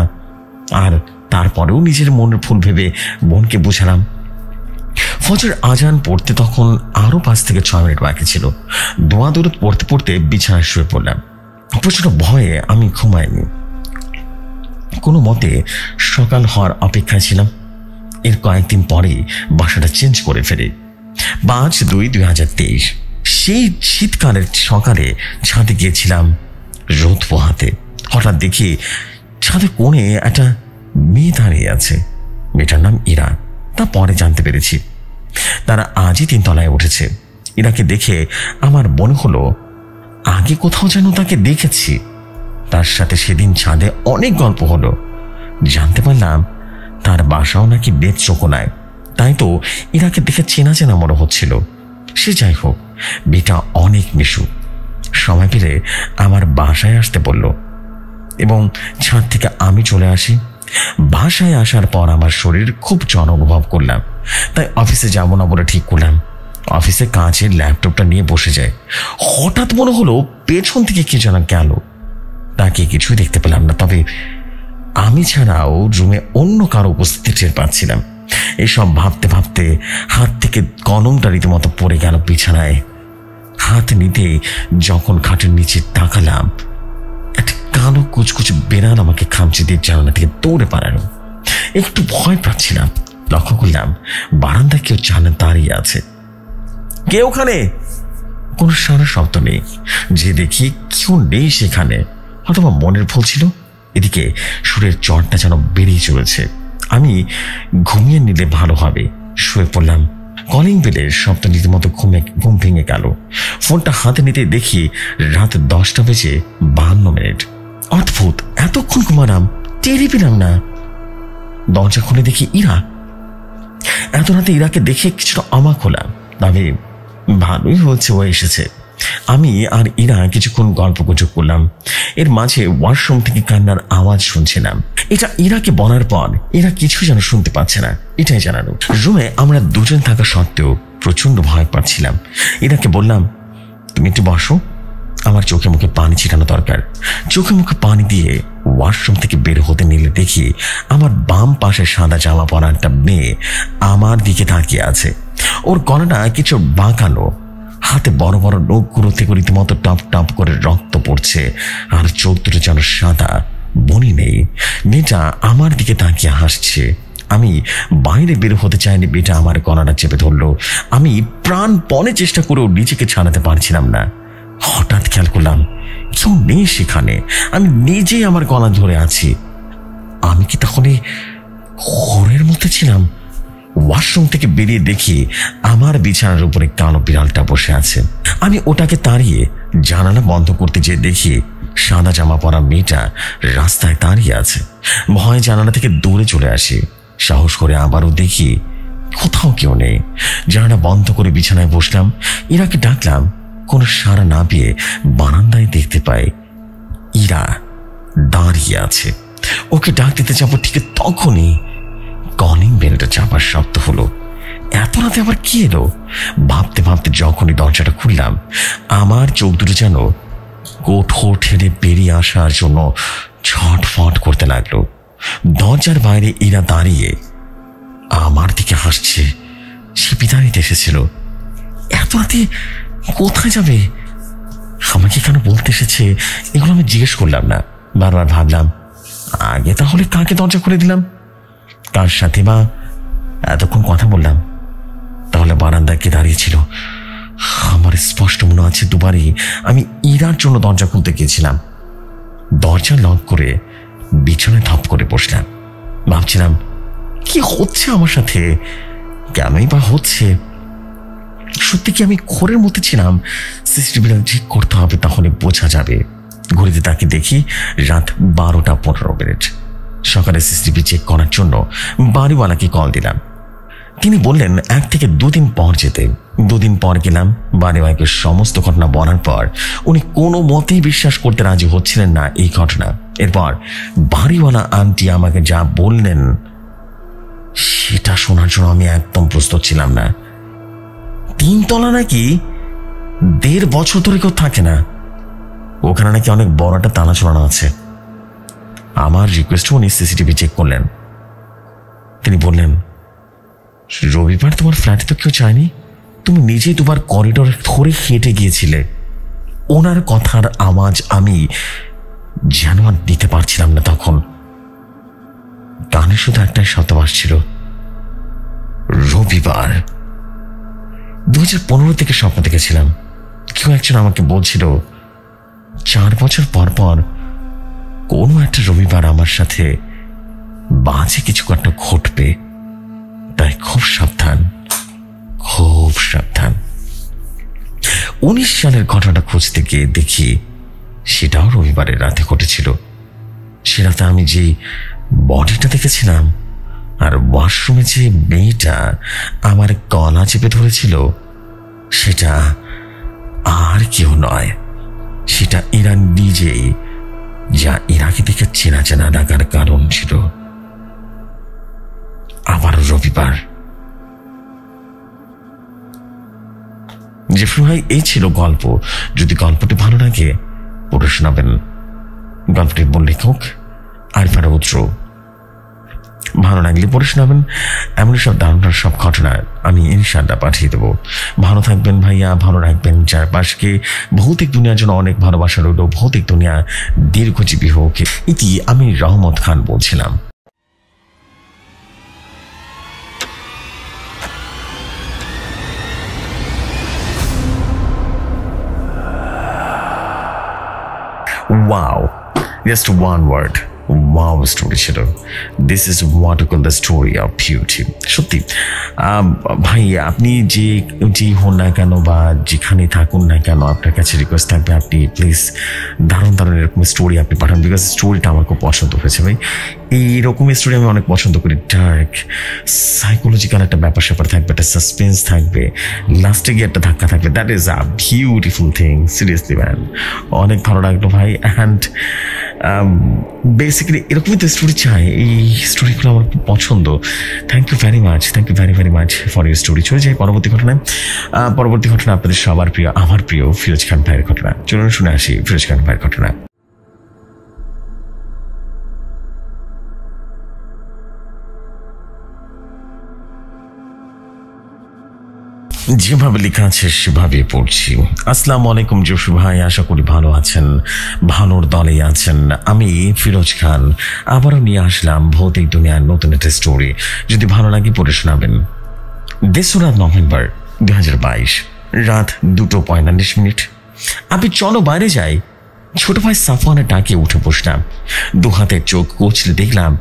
আর তারপরেও নিজের মনের ভুল ভেবে বোনকে বোঝালাম। ফজর আজান পড়তে তখন আরো 5 থেকে 6 মিনিট বাকি ছিল। দোয়া দরুদ পড়তে পড়তে বিছানায় শুয়ে পড়লাম। প্রচণ্ড ভয়ে আমি ঘুমাইনি। কোনো মতে সকাল হওয়ার অপেক্ষায় ছিলাম। এর কয়েকদিন পরে বাসাটা চেঞ্জ করে ফেলি। 5/2/2023 সেই শীতকালের সকালে ছাদে গিয়েছিলাম রোদ পোহাতে। হঠাৎ দেখি ছাদে কোণে একটা মেয়ে দাঁড়িয়ে আছে। মেয়েটার নাম ইরা। তা পরে জানতে পেরেছি তারা আজই 3 তলায় উঠেছে। ইরাকে দেখে আমার মনে হলো আগে কোথাও যেন তাকে দেখেছি। তার সাথে সেদিন ছাদে অনেক গল্প হলো। জানতে পারলাম তার বাসাও নাকি নেত্রকোনায়। তাই তো ইরাকে দেখে চেনা চেনা মনে হচ্ছিল। সে যাই হোক, মেয়েটা অনেক মিশুক। সময় পেলে আমার বাসায় আসতে বলল এবং ছাদ থেকে আমি চলে আসি। বাসায় আসার পর আমার শরীর খুব জ্বর অনুভব করলাম। তাই অফিসে যাবো না বলে ঠিক করলাম। অফিসে কাজের ল্যাপটপটা নিয়ে বসে যায়। হঠাৎ মনে হলো পেছন থেকে কি যেন গেল। তাকে কিছুই দেখতে পেলাম না, তবে আমি ছাড়াও রুমে অন্য কারো উপস্থিতি টের পাচ্ছিলাম। এসব ভাবতে ভাবতে হাত থেকে কলমটা রীতিমতো পড়ে গেল বিছানায়। হাত নিতে যখন খাটের নিচে তাকালাম, একটা কালো কুচকুচে বেড়াল আমাকে খামচে দিয়ে জানালা থেকে দৌড়ে পালালো। একটু ভয় পাচ্ছিলাম। লক্ষ্য করলাম বারান্দায় কেউ জানালা দাঁড়িয়ে আছে। কে ওখানে? কোনো সারা শব্দ নেই। যে দেখি কেউ নেই সেখানে। হয়তো মনের ভুল ছিল। এদিকে সুরের জ্বরটা যেন বেরিয়ে চলেছে। আমি ঘুমিয়ে নিলে ভালো হবে। শুয়ে পড়লাম। কলিং বেলের শব্দ রীতিমতো ঘুম ভেঙে গেল। ফোনটা হাতে নিতে দেখি রাত 10:52। অদ্ভুত, এতক্ষণ ঘুমালাম, টেরই পেলাম না। দরজা খুলে দেখি ইরা। এত রাতে ইরাকে দেখে কিছুটা অবাক হলাম, তবে ভালোই হচ্ছে ও এসেছে। আমি আর ইরা কিছুক্ষণ গল্প গুজব করলাম। এর মাঝে ওয়াশরুম থেকে কান্নার আওয়াজ শুনছিলাম। এটা ইরাকে বলার পর এরা কিছু যেন শুনতে পাচ্ছে না, এটাই জানালো। রুমে আমরা দুজন থাকা সত্ত্বেও প্রচন্ড ভয় পাচ্ছিলাম। ইরাকে বললাম, তুমি একটু বসো, আমার চোখে মুখে পানি ছিটানো দরকার। চোখে মুখে পানি দিয়ে ওয়াশরুম থেকে বের হতে নিলে দেখি আমার বাম পাশে সাদা জামা পরা একটা মেয়ে আমার দিকে তাকিয়ে আছে। ওর গলাটা কিছু বাঁকানো, হাতে বড় বড় নখগুলো থেকে রীতিমতো টপ টপ করে রক্ত পড়ছে, আর চোখ দুটো যেন সাদা, বনি নেই। মেয়েটা আমার দিকে তাকিয়ে হাসছে। আমি বাইরে বের হতে চাইনি। মেয়েটা আমার গলাটা চেপে ধরলো। আমি প্রাণপণে চেষ্টা করেও নিজেকে ছাড়াতে পারছিলাম না। হঠাৎ খেয়াল করলাম কেউ নেই সেখানে। আমি নিজেই আমার গলা ধরে আছি। আমি কি তাহলে ঘোরের মধ্যে ছিলাম? ওয়াশরুম থেকে বেরিয়ে দেখি আমার বিছানার উপরে কালো বিড়ালটা বসে আছে। আমি ওটাকে তাড়িয়ে জানালা বন্ধ করতে যেয়ে দেখি সাদা জামা পরা মেয়েটা রাস্তায় দাঁড়িয়ে আছে। ভয়ে জানালা থেকে দূরে চলে আসি। সাহস করে আবারও দেখি কোথাও কেউ নেই। জানালা বন্ধ করে বিছানায় বসলাম। ইরাকে ডাকলাম, কোনো সাড়া না পেয়ে বারান্দায় দেখতে পাই ইরা দাঁড়িয়ে আছে। ওকে ডাক দিতে যাবো ঠিক তখনই কলিং বেলটা চাপার শব্দ হলো। এত রাতে আবার কি এলো ভাবতে ভাবতে যখনই দরজাটা খুললাম, আমার চোখ দুটো যেন কোঠর ঠেলে বেরিয়ে আসার জন্য ছটফট করতে লাগলো। দরজার বাইরে ইরা দাঁড়িয়ে আমার দিকে হাসছে। সে বিদায় নিতে এসেছিল। এত রাতে কোথায় যাবে, আমাকে কেন বলতে এসেছে, এগুলো আমি জিজ্ঞেস করলাম না। বারবার ভাবলাম, আগে তাহলে কাকে দরজা খুলে দিলাম, কার সাথে বা এতক্ষণ কথা বললাম। তাহলে বারান্দায় কে দাঁড়িয়েছিল? আমার স্পষ্ট মনে আছে দুবারই আমি ইরার জন্য দরজা খুলতে গিয়েছিলাম। দরজা লক করে বিছানায় ধপ করে বসলাম। ভাবছিলাম কি হচ্ছে আমার সাথে, কেনই বা হচ্ছে। সত্যি কি আমি ঘোরের মধ্যে ছিলাম? সিসিটিভিটা ঠিক করতে হবে, তাহলে বোঝা যাবে। ঘড়িতে তাকে দেখি রাত 12:15। সকালে সিসিটিভি চেক করার জন্য বাড়িওয়ালাকে কল দিলাম। তিনি বললেন 1 থেকে 2 দিন পর যেতে। 2 দিন পর গেলাম। বাড়িওয়ালাকে সমস্ত ঘটনা বলার পর উনি কোনো মতেই বিশ্বাস করতে রাজি হচ্ছিলেন না এই ঘটনা। এরপর বাড়িওয়ালা আন্টি আমাকে যা বললেন সেটা শোনার জন্য আমি একদম প্রস্তুত ছিলাম না। 3 তলা নাকি 1.5 বছর ধরে কেউ থাকে না, ওখানে নাকি অনেক বড় একটা তালা ঝোলানো আছে। আমার রিকোয়েস্টে উনি সিসিটিভি চেক করলেন। তিনি বললেন, রবিবার তোমার ফ্ল্যাটে তো কেউ যায়নি, তুমি নিজেই তোমার করিডোরে ধরে হেঁটে গিয়েছিলে। ওনার কথার আওয়াজ আমি যেন আর দিতে পারছিলাম না। তখন কানে শুধু একটাই শব্দ আসছিল, রবিবার। 2015 থেকে স্বপ্ন দেখেছিলাম। কেউ একজন আমাকে বলছিল 4 বছর পর পর কোনো একটা রবিবার আমার সাথে বাজে কিছু একটা ঘটবে, তাই খুব সাবধান, খুব সাবধান। 19 সালের ঘটনাটা খুঁজতে গিয়ে দেখি সেটাও রবিবারের রাতে ঘটেছিল। সে রাতে আমি যে বডিটা দেখেছিলাম আর ওয়াশরুমে যে মেয়েটা আমার গলা চেপে ধরেছিল সেটা আর কেউ নয়, সেটা ইরা নিজেই, যা ইরাকে দেখে চেনা চেনা লাগার কারণ ছিল। আবার রবিবার। জেফরি ভাই, এই ছিল গল্প। যদি গল্পটি ভালো লাগে পড়ে শোনাবেন। গল্পটির মূল লেখক আরিফা রৌদ্র। ভালো লাগলে পড়ে শোনাবেন। এমন সব দারুণ সব ঘটনা আমি ইনশাআল্লাহ পাঠিয়ে দেবো। ভালো থাকবেন ভাইয়া, ভালো রাখবেন চারপাশকে। ভৌতিক দুনিয়ার জন্য অনেক ভালোবাসা রইল। ভৌতিক দুনিয়া দীর্ঘজীবী হোক। ইতি আমি রহমত খান বলছিলাম। Wow, just one word. Wow story ছিল। This is what we call the story of beauty. সত্যি ভাই, আপনি যে হন না কেন বা যেখানে থাকুন না কেন, আপনার কাছে রিকোয়েস্ট থাকবে আপনি প্লিজ দারুণ দারুণ এরকম স্টোরি আপনি পাঠান। বিকজ স্টোরিটা আমার খুব পছন্দ হয়েছে ভাই। এইরকম স্টোরি আমি অনেক পছন্দ করি। ডার্ক সাইকোলজিক্যাল একটা ব্যাপার স্যাপার থাকবে, একটা সাসপেন্স থাকবে, লাস্টে গিয়ে একটা ধাক্কা থাকবে। That is a beautiful thing. Seriously man, অনেক ভালো লাগলো ভাই। অ্যান্ড বেসিক্যালি এরকমই তো স্টোরি চাই। এই স্টোরিগুলো আমার খুব পছন্দ। Thank you very much, thank you very very much for your story. চলে যাই পরবর্তী ঘটনায়। পরবর্তী ঘটনা আপনাদের সবার প্রিয়, আমার প্রিয় ফিরোজ খান ভাইয়ের ঘটনা। চলুন শুনে আসি ফিরোজ খান ভাইয়ের ঘটনা। যেভাবে লেখা আছে সেভাবে পড়ছি। আসসালামু আলাইকুম জসু ভাই, আশা করি ভালো আছেন, ভালোর দলে আছেন। আমি ফিরোজ খান আবারও নিয়ে আসলাম ভৌতিক দুনিয়ার নতুন একটা স্টোরি। যদি ভালো লাগে পড়ে শোনাবেন। 2রা নভেম্বর 2022 রাত 2:45। আপনি চলো বাইরে যাই। ছোট ভাই সাফওয়ানের ডাকে উঠে বসলাম। 2 হাতের চোখ কচলে দেখলাম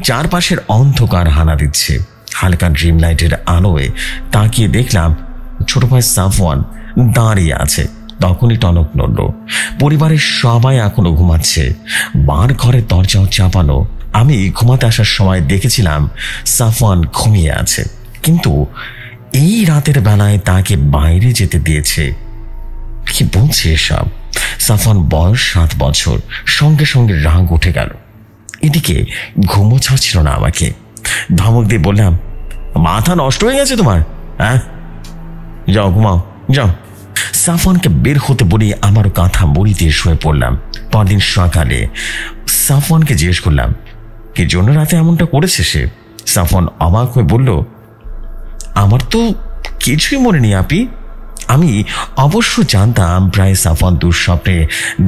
চারপাশের অন্ধকার হানা দিচ্ছে। হালকা ড্রিম লাইটের আলোয় তাকিয়ে দেখলাম ছোট ভাই সাফওয়ান দাঁড়িয়ে আছে। তখনই টনক নড়ল। পরিবারের সবাই এখনো ঘুমাচ্ছে। বার ঘরের দরজাও চাপানো। আমি ঘুমাতে আসার সময় দেখেছিলাম সাফওয়ান ঘুমিয়ে আছে, কিন্তু এই রাতের বেলায় তাকে বাইরে যেতে দিয়েছে। কি বলছে এসব? সাফওয়ান বয়স 7 বছর। সঙ্গে সঙ্গে রাগ উঠে গেল। এদিকে ঘুমও ছাড়ছিল না আমাকে। ধমক দিয়ে বললাম, মাথা নষ্ট হয়ে গেছে তোমার? হ্যাঁ, যাও ঘুমাও, যাও। সাফওয়ানকে বের হতে বলে আমারও কাঁথা মুড়ি দিয়ে শুয়ে পড়লাম। পরদিন সকালে সাফওয়ানকে জিজ্ঞেস করলাম, কি জন্য রাতে এমনটা করেছে সে? সাফওয়ান অবাক হয়ে বলল, আমার তো কিছুই মনে নেই আপি। আমি অবশ্য জানতাম প্রায় সাফওয়ান দুঃস্বপ্নে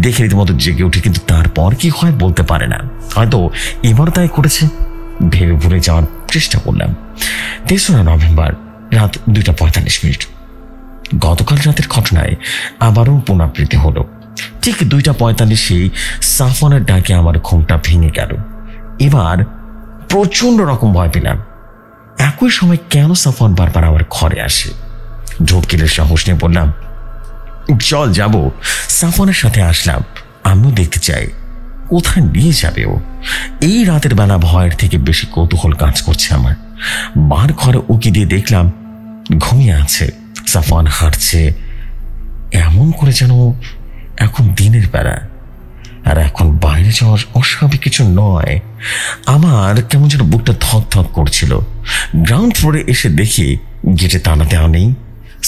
দেখে রীতিমতো জেগে উঠে, কিন্তু তারপর কি হয় বলতে পারে না। হয়তো এবার তাই করেছে। ভেবে ভুলে যাওয়ার চেষ্টা করলাম। 3রা নভেম্বর রাত 2:45। গতকাল রাতের ঘটনায় আবারও পুনরাবৃত্তি হলো। ঠিক 2:45 সাফওয়ানের ডাকে আমার ঘুমটা ভেঙে গেল। এবার প্রচন্ড রকম ভয় পেলাম। একই সময় কেন সাফওয়ান বারবার আমার ঘরে আসে? ঢোকিলের সাহস নিয়ে বললাম, চল যাব। সাফওয়ানের সাথে আসলাম। আমিও দেখতে চাই কোথায় নিয়ে যাবে ও। এই রাতের বেলা ভয়ের থেকে বেশি কৌতূহল কাজ করছে আমার। বার ঘরে উকি দিয়ে দেখলাম ঘুমিয়ে আছে। সাফওয়ান হাঁটছে এমন করে যেন এখন দিনের বেলা, আর এখন বাইরে যাওয়ার অস্বাভাবিক কিছু নয়। আমার কেমন যেন বুকটা ধক ধক করছিল। গ্রাউন্ড ফ্লোরে এসে দেখি গেটে তালা দেওয়া নেই।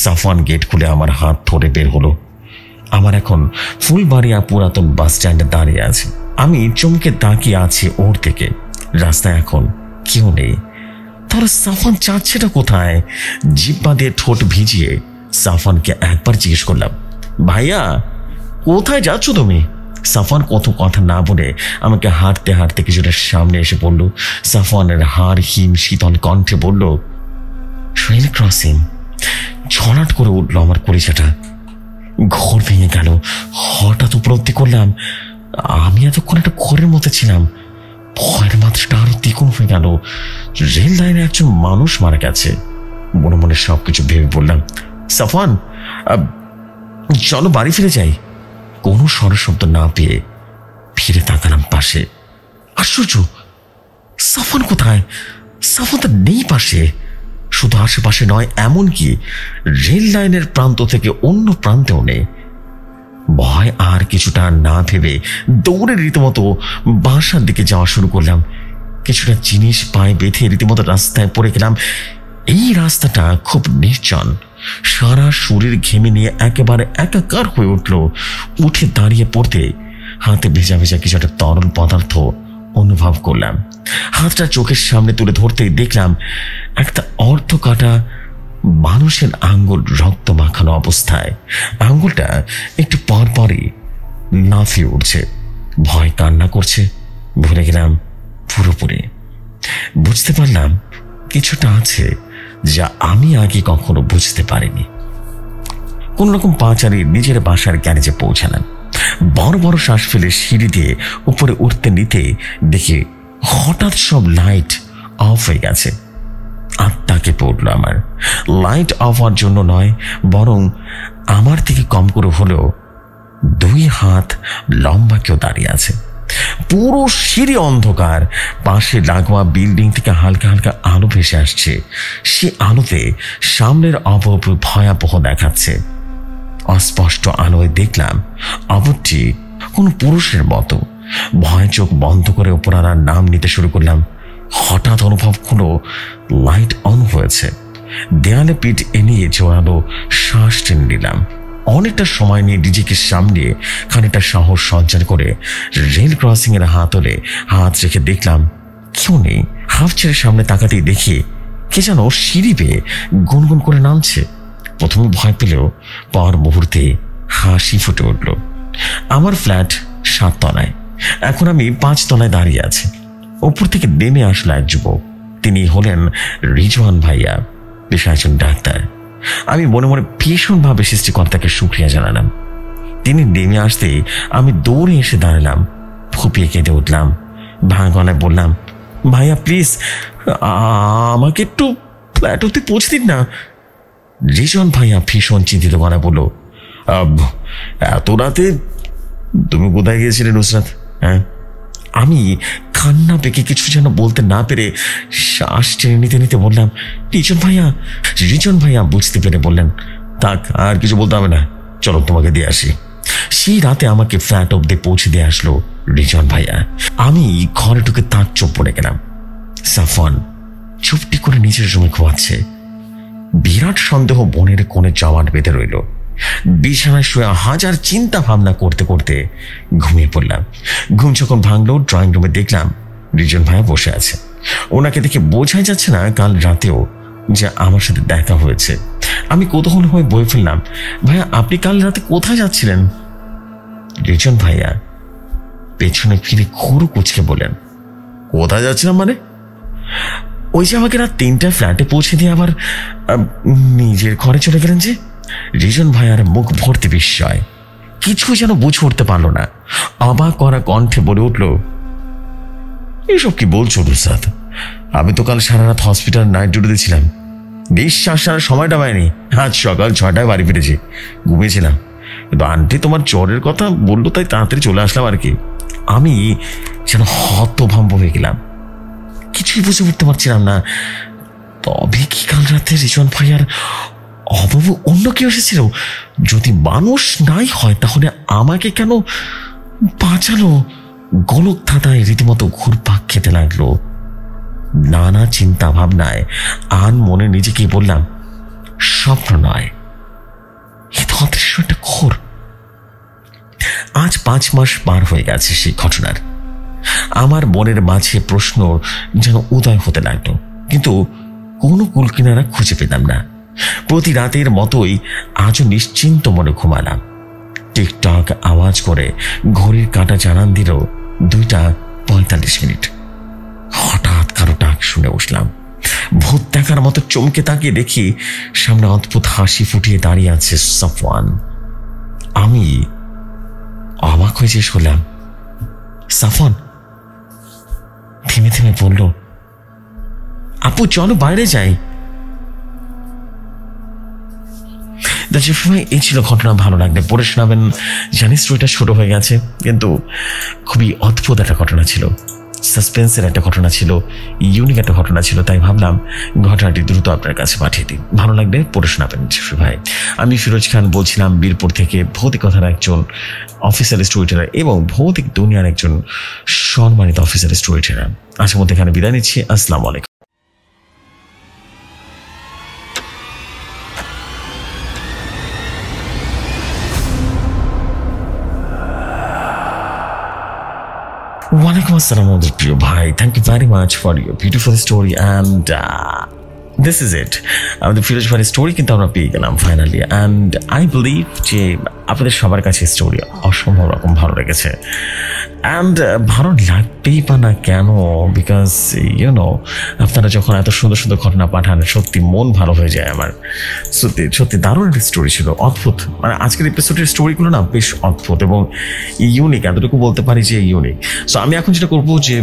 সাফওয়ান গেট খুলে আমার হাত ধরে বের হলো। আমার এখন ফুলবাড়িয়া পুরাতন বাস স্ট্যান্ডে দাঁড়িয়ে আছে। আমি চমকে তাকিয়ে আছি ওর থেকে। রাস্তায় এখন কেউ নেই। তাহলে সাফওয়ান যাচ্ছেটা কোথায়? জিব্বা দিয়ে ঠোঁট ভিজিয়ে সাফওয়ানকে একবার জিজ্ঞেস করলাম, ভাইয়া কোথায় যাচ্ছ তুমি? সাফওয়ান কত কথা না বলে আমাকে হাঁটতে হাঁটতে কিছুটা সামনে এসে পড়ল। সাফওয়ানের হাড় হিম শীতল কণ্ঠে বলল, রেল ক্রসিং। ছড়াট করে উঠল আমার কলিজাটা। ঘর ভেঙে গেল। হঠাৎ উপলব্ধি করলাম আমি এতক্ষণ একটা ঘরের মধ্যে ছিলাম। ভয়ের মাত্রাটা আরো দ্বিগুণ হয়ে গেল। রেল লাইনে একজন মানুষ মারা গেছে। মনে মনে সবকিছু ভেবে বললাম, সাফওয়ান চলো বাড়ি ফিরে যাই। কোনো স্বরশব্দ না পেয়ে ফিরে তাকালাম পাশে। আশ্চর্য, সাফওয়ান কোথায়? সাফওয়ান তো নেই পাশে। শুধু আশেপাশে নয়, এমনকি রেল লাইনের প্রান্ত থেকে অন্য প্রান্তেও নেই। ভয় আর কিছুটা না ভেবে দৌড়ে রীতিমতো বাসার দিকে যাওয়া শুরু করলাম। কিছুটা জিনিস পায়ে বেঁধে রীতিমতো রাস্তায় পড়ে গেলাম। এই রাস্তাটা খুব নির্জন। সারা শরীর ঘেমে নিয়ে একেবারে একাকার হয়ে উঠল। উঠে দাঁড়িয়ে পড়তে হাতে ভেজা ভেজা কিছু একটা তরল পদার্থ অনুভব করলাম। হাতটা চোখের সামনে তুলে ধরতেই দেখলাম একটা অর্ধ কাটা মানুষের আঙ্গুল রক্ত মাখানো অবস্থায়। আঙ্গুলটা একটু পরপরই লাফিয়ে উঠছে। ভয় কান্না করছে। ভুলে গেলাম পুরোপুরি। বুঝতে পারলাম কিছুটা আছে যা আমি আগে কখনো বুঝতে পারিনি। কোন রকম পা চালিয়ে নিজের বাসার গ্যারেজে পৌঁছালাম। বড় বড় শ্বাস ফেলে সিঁড়ি দিয়ে উপরে উঠতে নিতে দেখি হঠাৎ সব লাইট অফ হয়ে গেছে। আত্মাকে পড়লো আমার। লাইট অফ হওয়ার জন্য নয়, বরং আমার থেকে কম করে হলেও 2 হাত লম্বা কেউ দাঁড়িয়ে আছে। পুরো সিঁড়ি অন্ধকার। পাশে লাগোয়া বিল্ডিং থেকে হালকা হালকা আলো ভেসে আসছে। সে আলোতে সামনের অবয়ব ভয়াবহ দেখাচ্ছে। অস্পষ্ট আলোয় দেখলাম অবয়বটি কোনো পুরুষের মতো। ভয় চোখ বন্ধ করে ওপরার নাম নিতে শুরু করলাম। হঠাৎ অনুভব হলো লাইট অন হয়েছে। দেয়ালে পিঠ এনিয়ে জোরালো শ্বাস টেনে নিলাম। অনেকটা সময় নিয়ে নিজেকে সামনে খানিকটা সাহস সঞ্চার করে রেল ক্রসিং এর হাতলে হাত রেখে দেখলাম কেউ নেই। হাফ ছেড়ে সামনে তাকাতেই দেখি কে যেন সিঁড়ি বেয়ে গুনগুন করে নামছে। প্রথমে ভয় পেলেও পর মুহূর্তে হাসি ফুটে উঠল। আমার ফ্ল্যাট 7 তলায়। এখন আমি 5 তলায় দাঁড়িয়ে আছি। উপর থেকে নেমে আসলো এক যুবক। তিনি হলেন রিজওয়ান ভাইয়া, পেশায় একজন ডাক্তার। আমি মনে মনে ভীষণভাবে সৃষ্টিকর্তাকে শুকরিয়া জানালাম। তিনি নেমে আসতে আমি দৌড়ে এসে দাঁড়ালাম। ফুপিয়ে কেঁদে উঠলাম। ভাঙা গলায় বললাম, ভাইয়া প্লিজ আমাকে একটু ফ্ল্যাট অব্দি পৌঁছে দিন না। রিজওয়ান ভাইয়া ভীষণ চিন্তিত গলায় বলল, এত রাতে তুমি কোথায় গিয়েছিলে নুসরাত? হ্যাঁ। আমি কান্না পেকে কিছু যেন বলতে না পেরে শ্বাস টেনে নিতে নিতে বললাম, রিজন ভাইয়া বুঝতে পেরে বললেন, থাক আর কিছু বলতে হবে না, চলো তোমাকে দিয়ে আসি। সেই রাতে আমাকে ফ্ল্যাট অব্দি পৌঁছে দিয়ে আসলো রিজন ভাইয়া। আমি ঘরে ঢুকে তার চোখ পড়ে গেলাম। সাফওয়ান চুপটি করে নিজের রুমে ঘুমাচ্ছে। বিরাট সন্দেহ বোনের কোণে জমাট বেঁধে রইল। বিছানায় শুয়ে হাজার চিন্তা ভাবনা করতে করতে ঘুমিয়ে পড়লাম। ঘুম যখন ভাঙলো, ড্রয়িং রুমে দেখলাম রিজন ভাইয়া বসে আছে। ওনাকে দেখে বোঝাই যাচ্ছে না কাল রাতেও যে আমার সাথে দেখা হয়েছে। আমি কৌতূহল হয়ে বলে ফেললাম, ভাইয়া আপনি কাল রাতে কোথায় যাচ্ছিলেন? রিজন ভাইয়া পেছনে ফিরে খুরু কুচকে বলেন, কোথায় যাচ্ছিলাম মানে? ওই যে আমাকে রাত 3টায় ফ্ল্যাটে পৌঁছে দিয়ে আবার নিজের ঘরে চলে গেলেন যে। রিজন ভাইয়ার মুখ ভর্তি বিস্ময়, কিছু যেন বুঝে উঠতে পারলো না। অবাক করা কণ্ঠে বলে উঠল, এসব কি বলছো রুসাদ? আমি তো কাল সারা রাত হসপিটাল নাইট ডিউটিতে ছিলাম। বিশ্বাস সারা সময়টা পাইনি। আজ সকাল 6টায় বাড়ি ফিরেছি, ঘুমিয়েছিলাম। কিন্তু আন্টি তোমার জ্বরের কথা বললো তাই তাড়াতাড়ি চলে আসলাম আর কি। আমি যেন হতভম্ব হয়ে গেলাম, কিছুই বুঝে উঠতে পারছিলাম না। তবে কি কাল রাতে রিজন ভাইয়ার অভাবে অন্য কেউ এসেছিল? যদি মানুষ নাই হয় তাহলে আমাকে কেন বাঁচালো? গোলক ধাঁধায় রীতিমতো ঘুরপাক খেতে লাগলো। নানা চিন্তা ভাবনায় আন মনে নিজেকে বললাম, স্বপ্ন নয়, এ তো অদৃশ্য একটা ঘোর। আজ 5 মাস পার হয়ে গেছে সেই ঘটনার। আমার মনের মাঝে প্রশ্ন যেন উদয় হতে লাগলো, কিন্তু কোনো কুলকিনারা খুঁজে পেলাম না। প্রতি রাতের মতোই আজও নিশ্চিন্ত মনে ঘুমালাম। টিকটক আওয়াজ করে ঘড়ির কাঁটা জানান দিল 2:45। হঠাৎ কারো ডাক শুনে উঠলাম। ভূত দেখার মতো চমকে তাকিয়ে দেখি সামনে অদ্ভুত হাসি ফুটিয়ে দাঁড়িয়ে আছে সাফওয়ান। আমি অবাক হয়ে জিজ্ঞেস করলাম, সাফওয়ান? থেমে থেমে বলল, আপু চলো বাইরে যাই। এই ছিল ঘটনা। ভালো লাগলে পড়ে শোনাবেন। জানি স্টোরিটা ছোট হয়ে গেছে, কিন্তু খুবই অদ্ভুত একটা ঘটনা ছিল, সাসপেন্সের একটা ঘটনা ছিল, ইউনিক একটা ঘটনা ছিল। তাই ভাবলাম ঘটনাটি দ্রুত আপনার কাছে পাঠিয়ে দিই। ভালো লাগলে পড়ে শোনাবেন ভাই। আমি ফিরোজ খান বলছিলাম বীরপুর থেকে, ভৌতিকতার একজন অফিসার স্টোরি টেলার এবং ভৌতিক দুনিয়ার একজন সম্মানিত অফিসার স্টোরি টেলার। আজকের মধ্যে এখানে বিদায় নিচ্ছি। আসসালামু আলাইকুম। Walaikum assalam, প্রিয় ভাই। Thank you very much for your beautiful story and this is it. আমাদের ফিরোজ ভাইয়ের স্টোরি কিন্তু আমরা পেয়ে গেলাম ফাইনালি, অ্যান্ড আই বিলিভ যে আপনাদের সবার কাছে স্টোরি অসম্ভব রকম ভালো লেগেছে। অ্যান্ড ভালো লাগবেই বা না কেন, বিকজ আপনারা যখন এত সুন্দর সুন্দর ঘটনা পাঠান সত্যি মন ভালো হয়ে যায় আমার। সত্যি সত্যি দারুণ একটা স্টোরি ছিল, অদ্ভুত। মানে আজকের এপিসোডের স্টোরিগুলো না বেশ অদ্ভুত এবং ইউনিক, এতটুকু বলতে পারি যে ইউনিক। সো আমি এখন যেটা করবো যে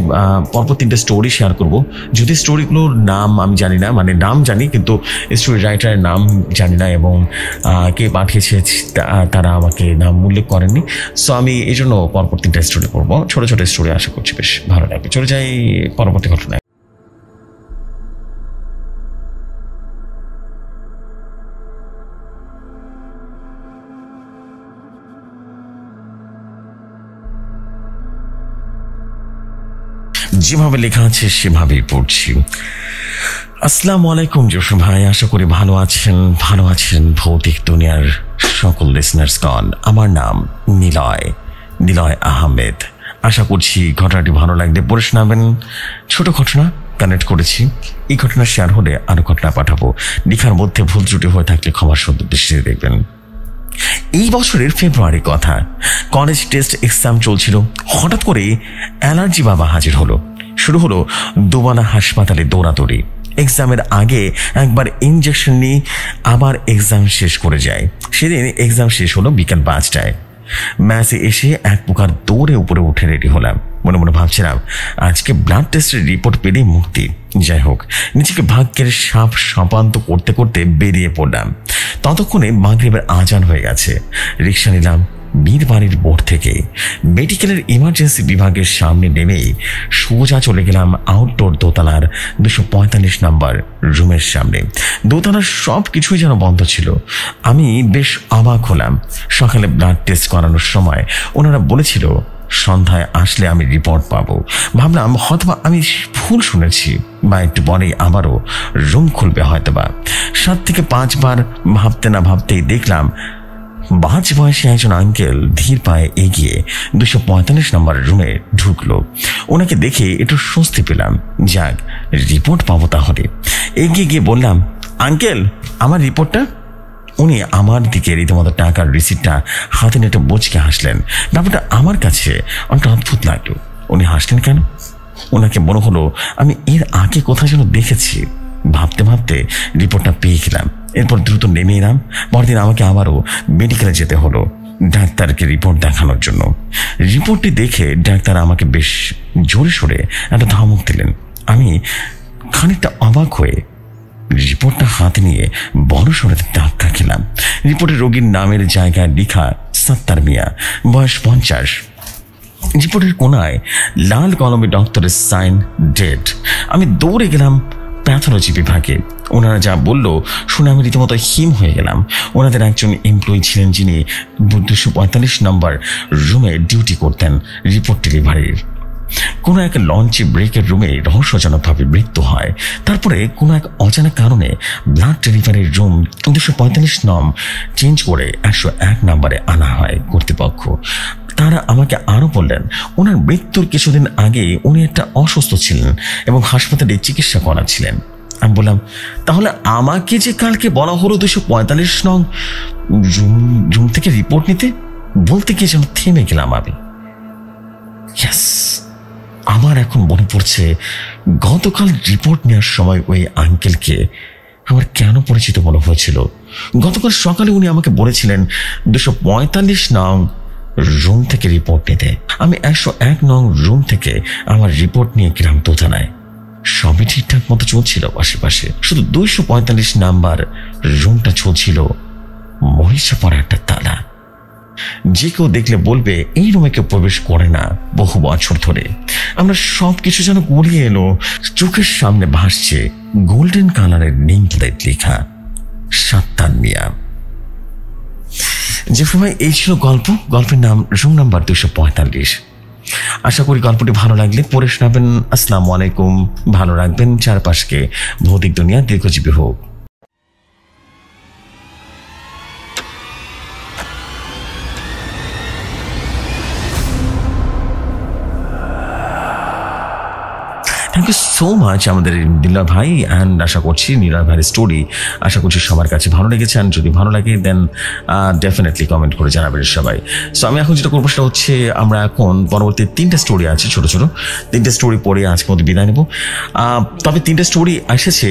পরপর 3টে স্টোরি শেয়ার করবো। যদি স্টোরিগুলোর নাম আমি জানি না, মানে নাম জানি কিন্তু স্টোরি রাইটারের নাম জানি না এবং কে পাঠিয়েছে তারা আমাকে নাম উল্লেখ করেননি। সো আমি এই জন্য পরপর 3টা স্টোরি করবো, ছোট ছোট স্টোরি। আশা করছি বেশ ভালো লাগবে। চলে যাই পরবর্তী ঘটনায়। যেভাবে লেখা আছে সেভাবেই পড়ছি। আসসালামু আলাইকুম জসিম ভাই, আশা করি ভালো আছেন ভৌতিক দুনিয়ার সকল লিসনার্সগণ। আমার নাম নিলয় আহমেদ। আশা করছি ঘটনাটি ভালো লাগলে পড়ে শোনাবেন। ছোট ঘটনা কানেক্ট করেছি। এই ঘটনা শেয়ার হলে আরো ঘটনা পাঠাবো। লেখার মধ্যে ভুল ত্রুটি হয়ে থাকলে ক্ষমার সুন্দর দৃষ্টিতে দেখবেন। এই বছরের ফেব্রুয়ারি কথা, কলেজ টেস্ট এক্সাম চলছিল। হঠাৎ করে অ্যালার্জি বাবা হাজির হলো। শুরু হলো দোবানা হাসপাতালে দৌড়াদৌড়ি। এক্সামের আগে একবার ইঞ্জেকশন নিয়ে আবার এক্সাম শেষ করে যায়। সেদিন এক্সাম শেষ হলো বিকাল 5টায়। ম্যাচে এসে এক প্রকার দৌড়ে উপরে উঠে রেডি হলাম। মনে মনে ভাবছিলাম আজকে ব্লাড টেস্টের রিপোর্ট পেলেই মুক্তি। যাই হোক, নিজেকে ভাগ্যের সাপ সপান্ত করতে করতে বেরিয়ে পড়লাম। ততক্ষণে মাগরিবের আজান হয়ে গেছে। রিক্সা নিলাম বীরবাড়ির বোর্ড থেকে। মেডিকেলের ইমার্জেন্সি বিভাগের সামনে নেমেই সোজা চলে গেলাম আউটডোর দোতলার 245 নাম্বার রুমের সামনে। দোতলার সব কিছুই যেন বন্ধ ছিল। আমি বেশ অবাক হলাম। সকালে ব্লাড টেস্ট করানোর সময় ওনারা বলেছিল সন্ধ্যায় আসলে আমি রিপোর্ট পাবো। ভাবলাম হয়তোবা আমি ভুল শুনেছি, বা একটু পরেই আবারও রুম খুলবে হয়তোবা। 7 থেকে 5 বার ভাবতে না ভাবতেই দেখলাম মাঝ বয়সী একজন আঙ্কেল ধীর পায়ে এগিয়ে 245 নম্বর রুমে ঢুকলো। ওনাকে দেখে একটু স্বস্তি পেলাম, যাক রিপোর্ট পাবো তাহলে। এগিয়ে গিয়ে বললাম, আঙ্কেল আমার রিপোর্টটা। উনি আমার দিকে রীতিমতো টাকার রিসিপ্টটা হাতে নিয়ে একটু মুচকে হাসলেন। ব্যাপারটা আমার কাছে অনেকটা অদ্ভুত লাগলো। উনি হাসলেন কেন? ওনাকে মনে হলো আমি এর আগে কোথাও যেন দেখেছি। ভাবতে ভাবতে রিপোর্টটা পেয়ে গেলাম। এরপর দ্রুত নেমে এলাম। পরদিন আমাকে আবারও মেডিকেলে যেতে হলো ডাক্তারকে রিপোর্ট দেখানোর জন্য। রিপোর্টটি দেখে ডাক্তার আমাকে বেশ জোরে সোরে একটা ধমক দিলেন। আমি খানিকটা অবাক হয়ে রিপোর্টটা হাতে নিয়ে বড় সড়ে ধাক্কা খেলাম। রিপোর্টে রোগীর নামের জায়গায় লেখা সাত্তার মিয়া, বয়স 50। রিপোর্টের কোনায় লাল কলমে ডক্টরের সাইন, ডেট। আমি দৌড়ে গেলাম প্যাথোলজি বিভাগে। ওনারা যা বলল শুনে আমি রীতিমতো হিম হয়ে গেলাম। ওনাদের একজন এমপ্লয়ি ছিলেন যিনি 245 নম্বর রুমে ডিউটি করতেন রিপোর্ট ডেলিভারির। কোনো এক লঞ্চে ব্রেকের রুমে রহস্যজনকভাবে মৃত্যু হয়। তারপরে কোনো এক অজানা কারণে ব্লাড ডেলিভারির রুম 245 নং চেঞ্জ করে 101 নম্বরে আনা হয় কর্তৃপক্ষ। তারা আমাকে আরো বললেন ওনার মৃত্যুর কিছুদিন আগে উনি একটা অসুস্থ ছিলেন এবং হাসপাতালে চিকিৎসা করাচ্ছিলেন। আমি বললাম, তাহলে আমাকে যে কালকে বলা হলো 245 নং রুম থেকে রিপোর্ট নিতে, বলতে গিয়ে যেন থেমে গেলাম আমি। আমার এখন মনে পড়ছে গতকাল রিপোর্ট নেওয়ার সময় ওই আঙ্কেলকে আমার কেন পরিচিত মনে হয়েছিল। গতকাল সকালে উনি আমাকে বলেছিলেন 245 নং রুম থেকে রিপোর্ট নিতে। আমি 101 নং রুম থেকে আমার রিপোর্ট নিয়ে গেলাম দোতলায়। সবই ঠিকঠাক মতো চলছিল আশেপাশে, শুধু 245 নাম্বার রুমটা চলছিল মরিচা পড়া একটা তালা। যে কেউ দেখলে বলবে এই রুমে কেউ প্রবেশ করে না বহু বছর ধরে। আমরা সবকিছু যেন গড়িয়ে এলো। চোখের সামনে ভাসছে গোল্ডেন কালারের নেম প্লেট লেখা সাত্তার মিয়া। যে ভাই এই ছিল গল্প। গল্পের নাম রুম নাম্বার 245। আশা করি গল্পটি ভালো লাগলে পড়ে শোনাবেন। আসসালামু আলাইকুম। ভালো রাখবেন চারপাশকে। ভৌতিক দুনিয়া দীর্ঘজীবী হোক। থ্যাংক ইউ সো মাচ আমাদের নীলা ভাই, অ্যান্ড আশা করছি নীলা ভাইয়ের স্টোরি আশা করছি সবার কাছে ভালো লেগেছে। অ্যান্ড যদি ভালো লাগে দেন ডেফিনেটলি কমেন্ট করে জানাবেন সবাই। সো আমি এখন যেটা করবো সেটা হচ্ছে আমরা এখন পরবর্তী 3টা স্টোরি আছে, ছোটো ছোটো 3টে স্টোরি পড়ে আজকে মধ্যে বিদায় নেব। তবে 3টে স্টোরি এসেছে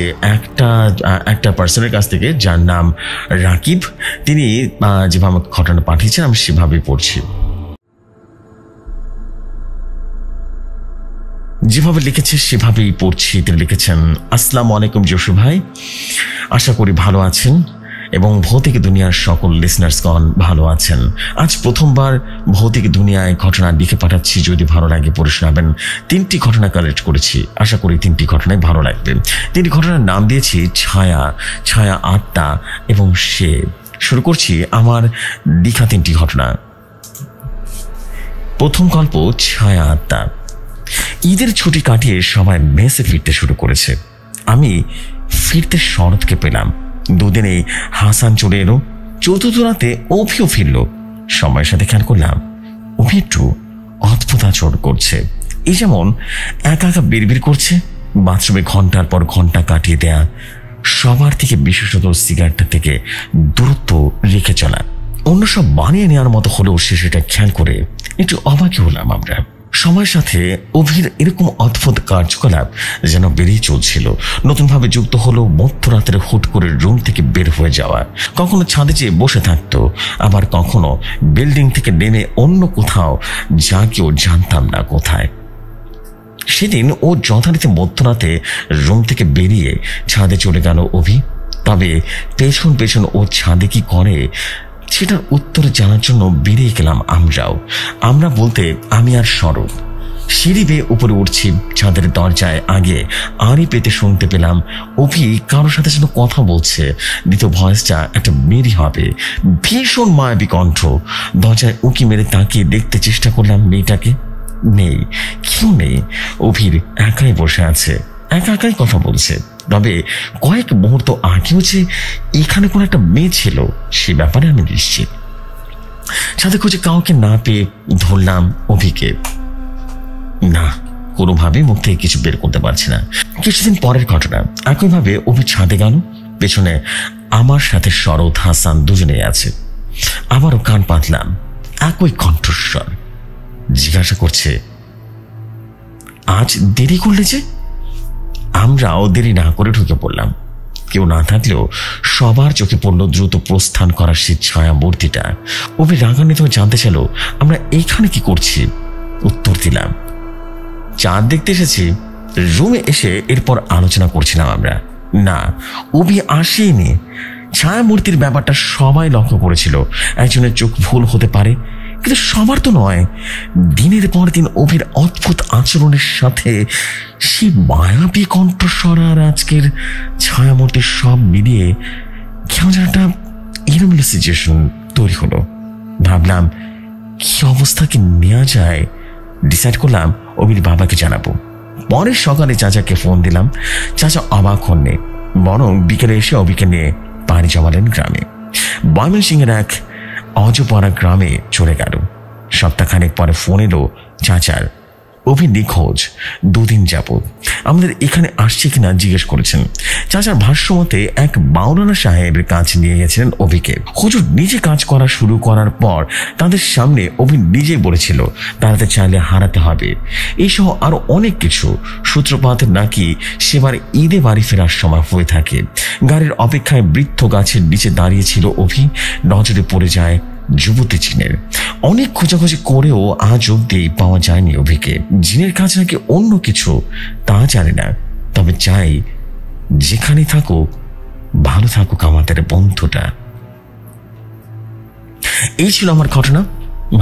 একটা পার্সনের কাছ থেকে যার নাম রাকিব। তিনি যেভাবে ঘটনা পাঠিয়েছেন আমি সেভাবেই পড়ছি। যেভাবে লিখেছে সেভাবেই পড়ছি। তিনি লিখেছেন, আসসালামু আলাইকুম জসু ভাই, আশা করি ভালো আছেন এবং ভৌতিক দুনিয়ার সকল লিসনার্সগণ ভালো আছেন। আজ প্রথমবার ভৌতিক দুনিয়ায় ঘটনা লিখে পাঠাচ্ছি, যদি ভালো লাগে পড়ে শোনাবেন। 3টি ঘটনা কালেক্ট করেছি, আশা করি 3টি ঘটনায় ভালো লাগবে। 3টি ঘটনার নাম দিয়েছি ছায়া, ছায়া আত্মা এবং সে। শুরু করছি আমার লিখা 3টি ঘটনা। প্রথম গল্প, ছায়া আত্মা। ঈদের ছুটি কাটিয়ে সবাই মেসে ফিরতে শুরু করেছে। আমি ফিরতে শরৎকে পেলাম। দুদিনেই হাসান চলে এলো। চতুর্থ রাতে অভিও ফিরল। সময়ের সাথে খেয়াল করলাম অভি একটু অদ্ভুত আচরণ করছে। এই যেমন একা একা বিড়বিড় করছে, বাথরুমে ঘন্টার পর ঘন্টা কাটিয়ে দেয়া, সবার থেকে বিশেষত সিগারেটটা থেকে দূরত্ব রেখে চলা, অন্য সব বানিয়ে নেওয়ার মতো হলেও সে সেটা খেয়াল করে একটু অবাকই হলাম আমরা। সময়ের সাথে অভির এরকম অদ্ভুত কার্যকলাপ যেন বেড়েই চলছিল। নতুনভাবে যুক্ত হলো মধ্যরাতের হুট করে রুম থেকে বের হয়ে যাওয়া। কখনো ছাদে যেয়ে বসে থাকতো, আবার কখনো বিল্ডিং থেকে নেমে অন্য কোথাও যা কেউ জানতাম না কোথায়। সেদিন ও যথারীতি মধ্যরাতে রুম থেকে বেরিয়ে ছাদে চলে গেল অভি। তবে পেছন পেছন ও ছাদে কি করে সেটার উত্তর জানার জন্য বেরিয়ে গেলাম আমরাও। আমরা বলতে আমি আর স্বরূপ। সিঁড়ি বেয়ে উপরে উঠছি। ছাদের দরজায় আগে আড়ি পেতে শুনতে পেলাম অভি কারোর সাথে যেন কথা বলছে। দ্বিতীয় ভয়েসটা একটা মেয়েরই হবে। ভীষণ মায়াবী কণ্ঠ। দরজায় উঁকি মেরে তাকিয়ে দেখতে চেষ্টা করলাম মেয়েটাকে। নেই, কেউ নেই। অভির একাই বসে আছে, একা একাই কথা বলছে। তবে কয়েক মুহূর্ত আগেও যে এখানে কোনো একটা মেয়ে ছিল সে ব্যাপারে আমি নিশ্চিত। ছাদে খুঁজে কাউকে না পেয়ে ধরলাম অভিকে। না, কোনোভাবে মুখ থেকে কিছু বের করতে পারছি না। কিছুদিন পরের ঘটনা। একইভাবে অভি ছাদে গেল। পেছনে আমার সাথে শরৎ, হাসান দুজনেই আছে। আবারও কান পাতলাম, একই কণ্ঠস্বর জিজ্ঞাসা করছে, আজ দেরি করলে যে? আমরাও দেরি না করে ঢুকে পড়লাম। কেউ না থাকলেও সবার চোখে পড়ল দ্রুত প্রস্থান করার সেই ছায়া মূর্তিটা। অভি রাগান্বিত জানতে চাইল আমরা এইখানে কি করছি। উত্তর দিলাম, চাঁদ দেখতে এসেছি। রুমে এসে এরপর আলোচনা করছিলাম আমরা। না, অভি আসেনি। ছায়া মূর্তির ব্যাপারটা সবাই লক্ষ্য করেছিল। একজনের চোখ ভুল হতে পারে, কিন্তু সবার তো নয়। দিনের পর দিন অভির অদ্ভুত আচরণের সাথে সেই মায়াবী কণ্ঠস্বর আর আজকের ছায়ামূর্তির সব মিলিয়ে কেমন যেন একটা এলোমেলো সিচুয়েশন তৈরি হলো। ভাবলাম কি অবস্থাকে নেওয়া যায়। ডিসাইড করলাম অভির বাবাকে জানাবো। পরের সকালে চাচাকে ফোন দিলাম। চাচা অবাক হননি, বরং বিকেলে এসে অভিকে নিয়ে পাড়ি জমালেন গ্রামে। ময়মনসিংহের এক অজপাড়া গ্রামে চলে গেল। সপ্তাহখানেক পরে ফোন এলো চাচার, অভি নিখোঁজ 2 দিন যাবত। আমাদের এখানে আসছে কিনা জিজ্ঞেস করেছেন। চাচার ভাষ্য মতে এক মাওলানা সাহেবের কাজ নিয়ে গেছিলেন অভিকে। হুজুর নিজে কাজ করা শুরু করার পর তাদের সামনে অভি নিজেই বলেছিল তাড়াতে চাইলে হারাতে হবে, এইসহ আরো অনেক কিছু। সূত্রপাতের নাকি সেবার ঈদে বাড়ি ফেরার সময় হয়ে থাকে। গাড়ির অপেক্ষায় বৃদ্ধ গাছের নিচে দাঁড়িয়েছিল অভি। নজরে পড়ে যায় যুবতী জিনের। অনেক খোঁজাখুঁজি করেও আজ অব্দি পাওয়া যায়নি অভিকে। জিনের কাজ নাকি অন্য কিছু, তা জানি না। তবে চাই যেখানে থাকুক ভালো থাকুক আমাদের বন্ধুটা। এই ছিল আমার ঘটনা।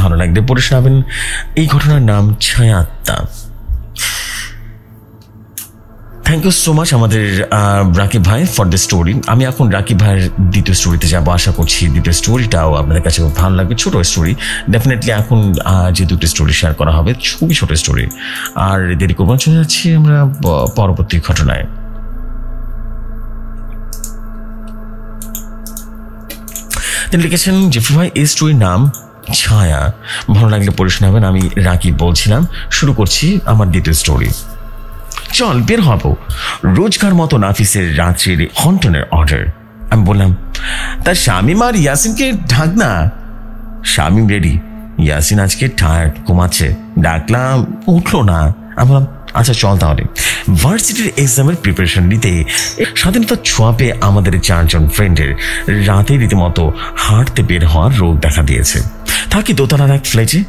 ভালো লাগলে পড়ে শোনাবেন। এই ঘটনার নাম ছায়া আত্মা। থ্যাংক ইউ সো মাচ আমাদের রাকিব ভাই ফর দ্য স্টোরি। আমি এখন রাকিব ভাইয়ের দ্বিতীয় স্টোরিতে যাবো। আশা করছি দ্বিতীয় স্টোরিটাও আপনাদের কাছে খুব ভালো লাগবে। ছোট স্টোরি ডেফিনেটলি। এখন যে 2টি স্টোরি শেয়ার করা হবে খুবই ছোট স্টোরি। আর দেরি করবো, চলে যাচ্ছি আমরা পরবর্তী ঘটনায়। তিনি লিখেছেন জেফরি ভাই, এই স্টোরির নাম ছায়া। ভালো লাগলে পড়ে শোনাবেন। আমি রাকিব বলছিলাম। শুরু করছি আমার দ্বিতীয় স্টোরি। চল বের হব। রোজকার মতো নাফিসের রাত্রির হন্টনের অর্ডার। আমি বললাম, তার শামিম আর ইয়াসিনকে ঢাক না। শামিম রেডি, ইয়াসিন আজকে টায়ার্ড, ঘুমাচ্ছে। ডাকলাম, উঠলো না। আমি বললাম, আচ্ছা চল তাহলে। ভার্সিটির এক্সামের প্রিপারেশন নিতে স্বাধীনতা ছোঁয়া পেয়ে আমাদের 4 জন ফ্রেন্ডের রাতে রীতিমতো হাঁটতে বের হওয়ার রোগ দেখা দিয়েছে। থাকি দোতলার এক ফ্ল্যাটে,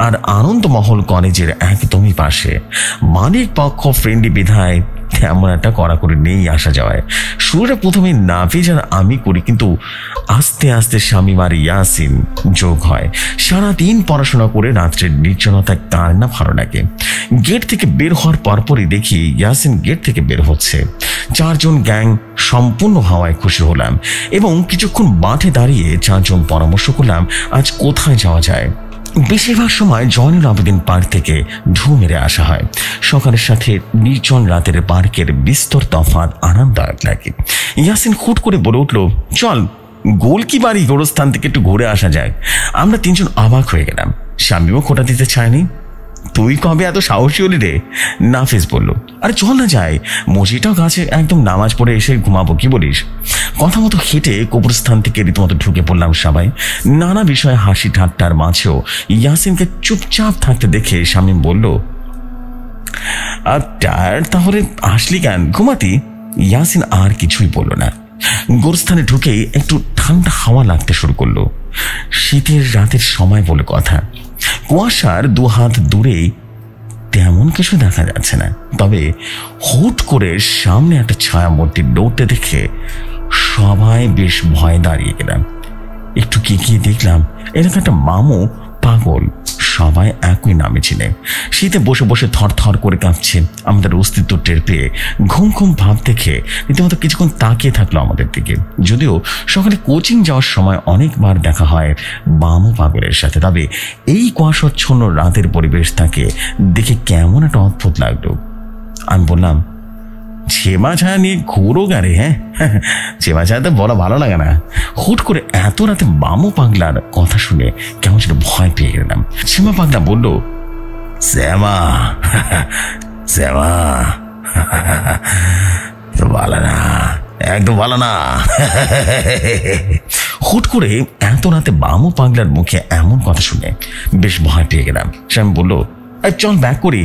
আর আনন্দমহল কলেজের একদমই পাশে। মালিক পক্ষ ফ্রেন্ডলি বিধায় তেমন একটা কড়াকড়ি নেই আসা যাওয়ায়। শুরুটা প্রথমে নাফিজ আর আমি করি, কিন্তু আস্তে আস্তে শামিম আর ইয়াসিন যোগ হয়। সারাদিন পড়াশোনা করে রাত্রের নির্জনতায় কার না ভালো লাগে। গেট থেকে বের হওয়ার পরপরই দেখি ইয়াসিন গেট থেকে বের হচ্ছে। 4 জন গ্যাং সম্পূর্ণ হওয়ায় খুশি হলাম এবং কিছুক্ষণ মাঠে দাঁড়িয়ে 4 জন পরামর্শ করলাম আজ কোথায় যাওয়া যায়। বেশিরভাগ সময় জয়নুল আবেদিন পার্ক থেকে ঢু মেরে আসা হয়। সকালের সাথে নির্জন রাতের পার্কের বিস্তর তফাৎ আরামদায়ক লাগে। ইয়াসিন হুট করে বলে উঠল, চল গোলকি বাড়ি গোরস্থান থেকে একটু ঘুরে আসা যায়। আমরা 3 জন অবাক হয়ে গেলাম। শামিমও খোটা দিতে চায়নি। তুই কবে এত সাহসী হলি রে? নাফিস বলল, আরে চল না যাই, মসজিদটাও কাছে, একদম নামাজ পড়ে এসে ঘুমাবো, কি বলিস? কথা মতো হেঁটে কবরস্থান থেকে রীতিমতো ঢুকে পড়লাম সবাই। নানা বিষয়ে হাসি ঠাট্টার মাঝেও ইয়াসিনকে চুপচাপ থাকতে দেখে শামিম বলল, আর টায়ার্ড তাহলে আসলি কেন, ঘুমাতি? ইয়াসিন আর কিছুই বলল না। গোরস্থানে ঢুকেই একটু ঠান্ডা হাওয়া লাগতে শুরু করলো। শীতের রাতের সময় বলে কথা। কুয়াশার 2 হাত দূরেই তেমন কিছু দেখা যাচ্ছে না। তবে হুট করে সামনে একটা ছায়া মূর্তি দৌড়তে দেখে সবাই বেশ ভয় দাঁড়িয়ে গেলাম। একটু গিয়ে দেখলাম এরকম একটা মামু পাগল সবাই একই নামে চিনে। শীতে বসে বসে থর থর করে কাঁপছে। আমাদের অস্তিত্ব টের পেয়ে ঘুম ঘুম ভাব দেখে রীতিমতো কিছুক্ষণ তাকিয়ে থাকলো আমাদের দিকে। যদিও সকালে কোচিং যাওয়ার সময় অনেকবার দেখা হয় বামু পাগলের সাথে, তবে এই কুয়াশাচ্ছন্ন রাতের পরিবেশ তাকে দেখে কেমন একটা অদ্ভুত লাগলো। আমি বললাম, ছেমা ছায়া নিয়ে ঘুরো গাড়ি? হ্যাঁ, ছেমা ছায়া তো বলা ভালো লাগে না। হুট করে এত রাতে বামু পাগলার কথা শুনে কেমন ছিল ভয় পেয়ে গেলাম। ছেমা পাগলা বলল, শ্যামা শ্যামা তো ভালো না, একদম ভালো না। হুট করে এত রাতে বামু পাগলার মুখে এমন কথা শুনে বেশ ভয় পেয়ে গেলাম। শ্যাম বলল, চল ব্যাক করি,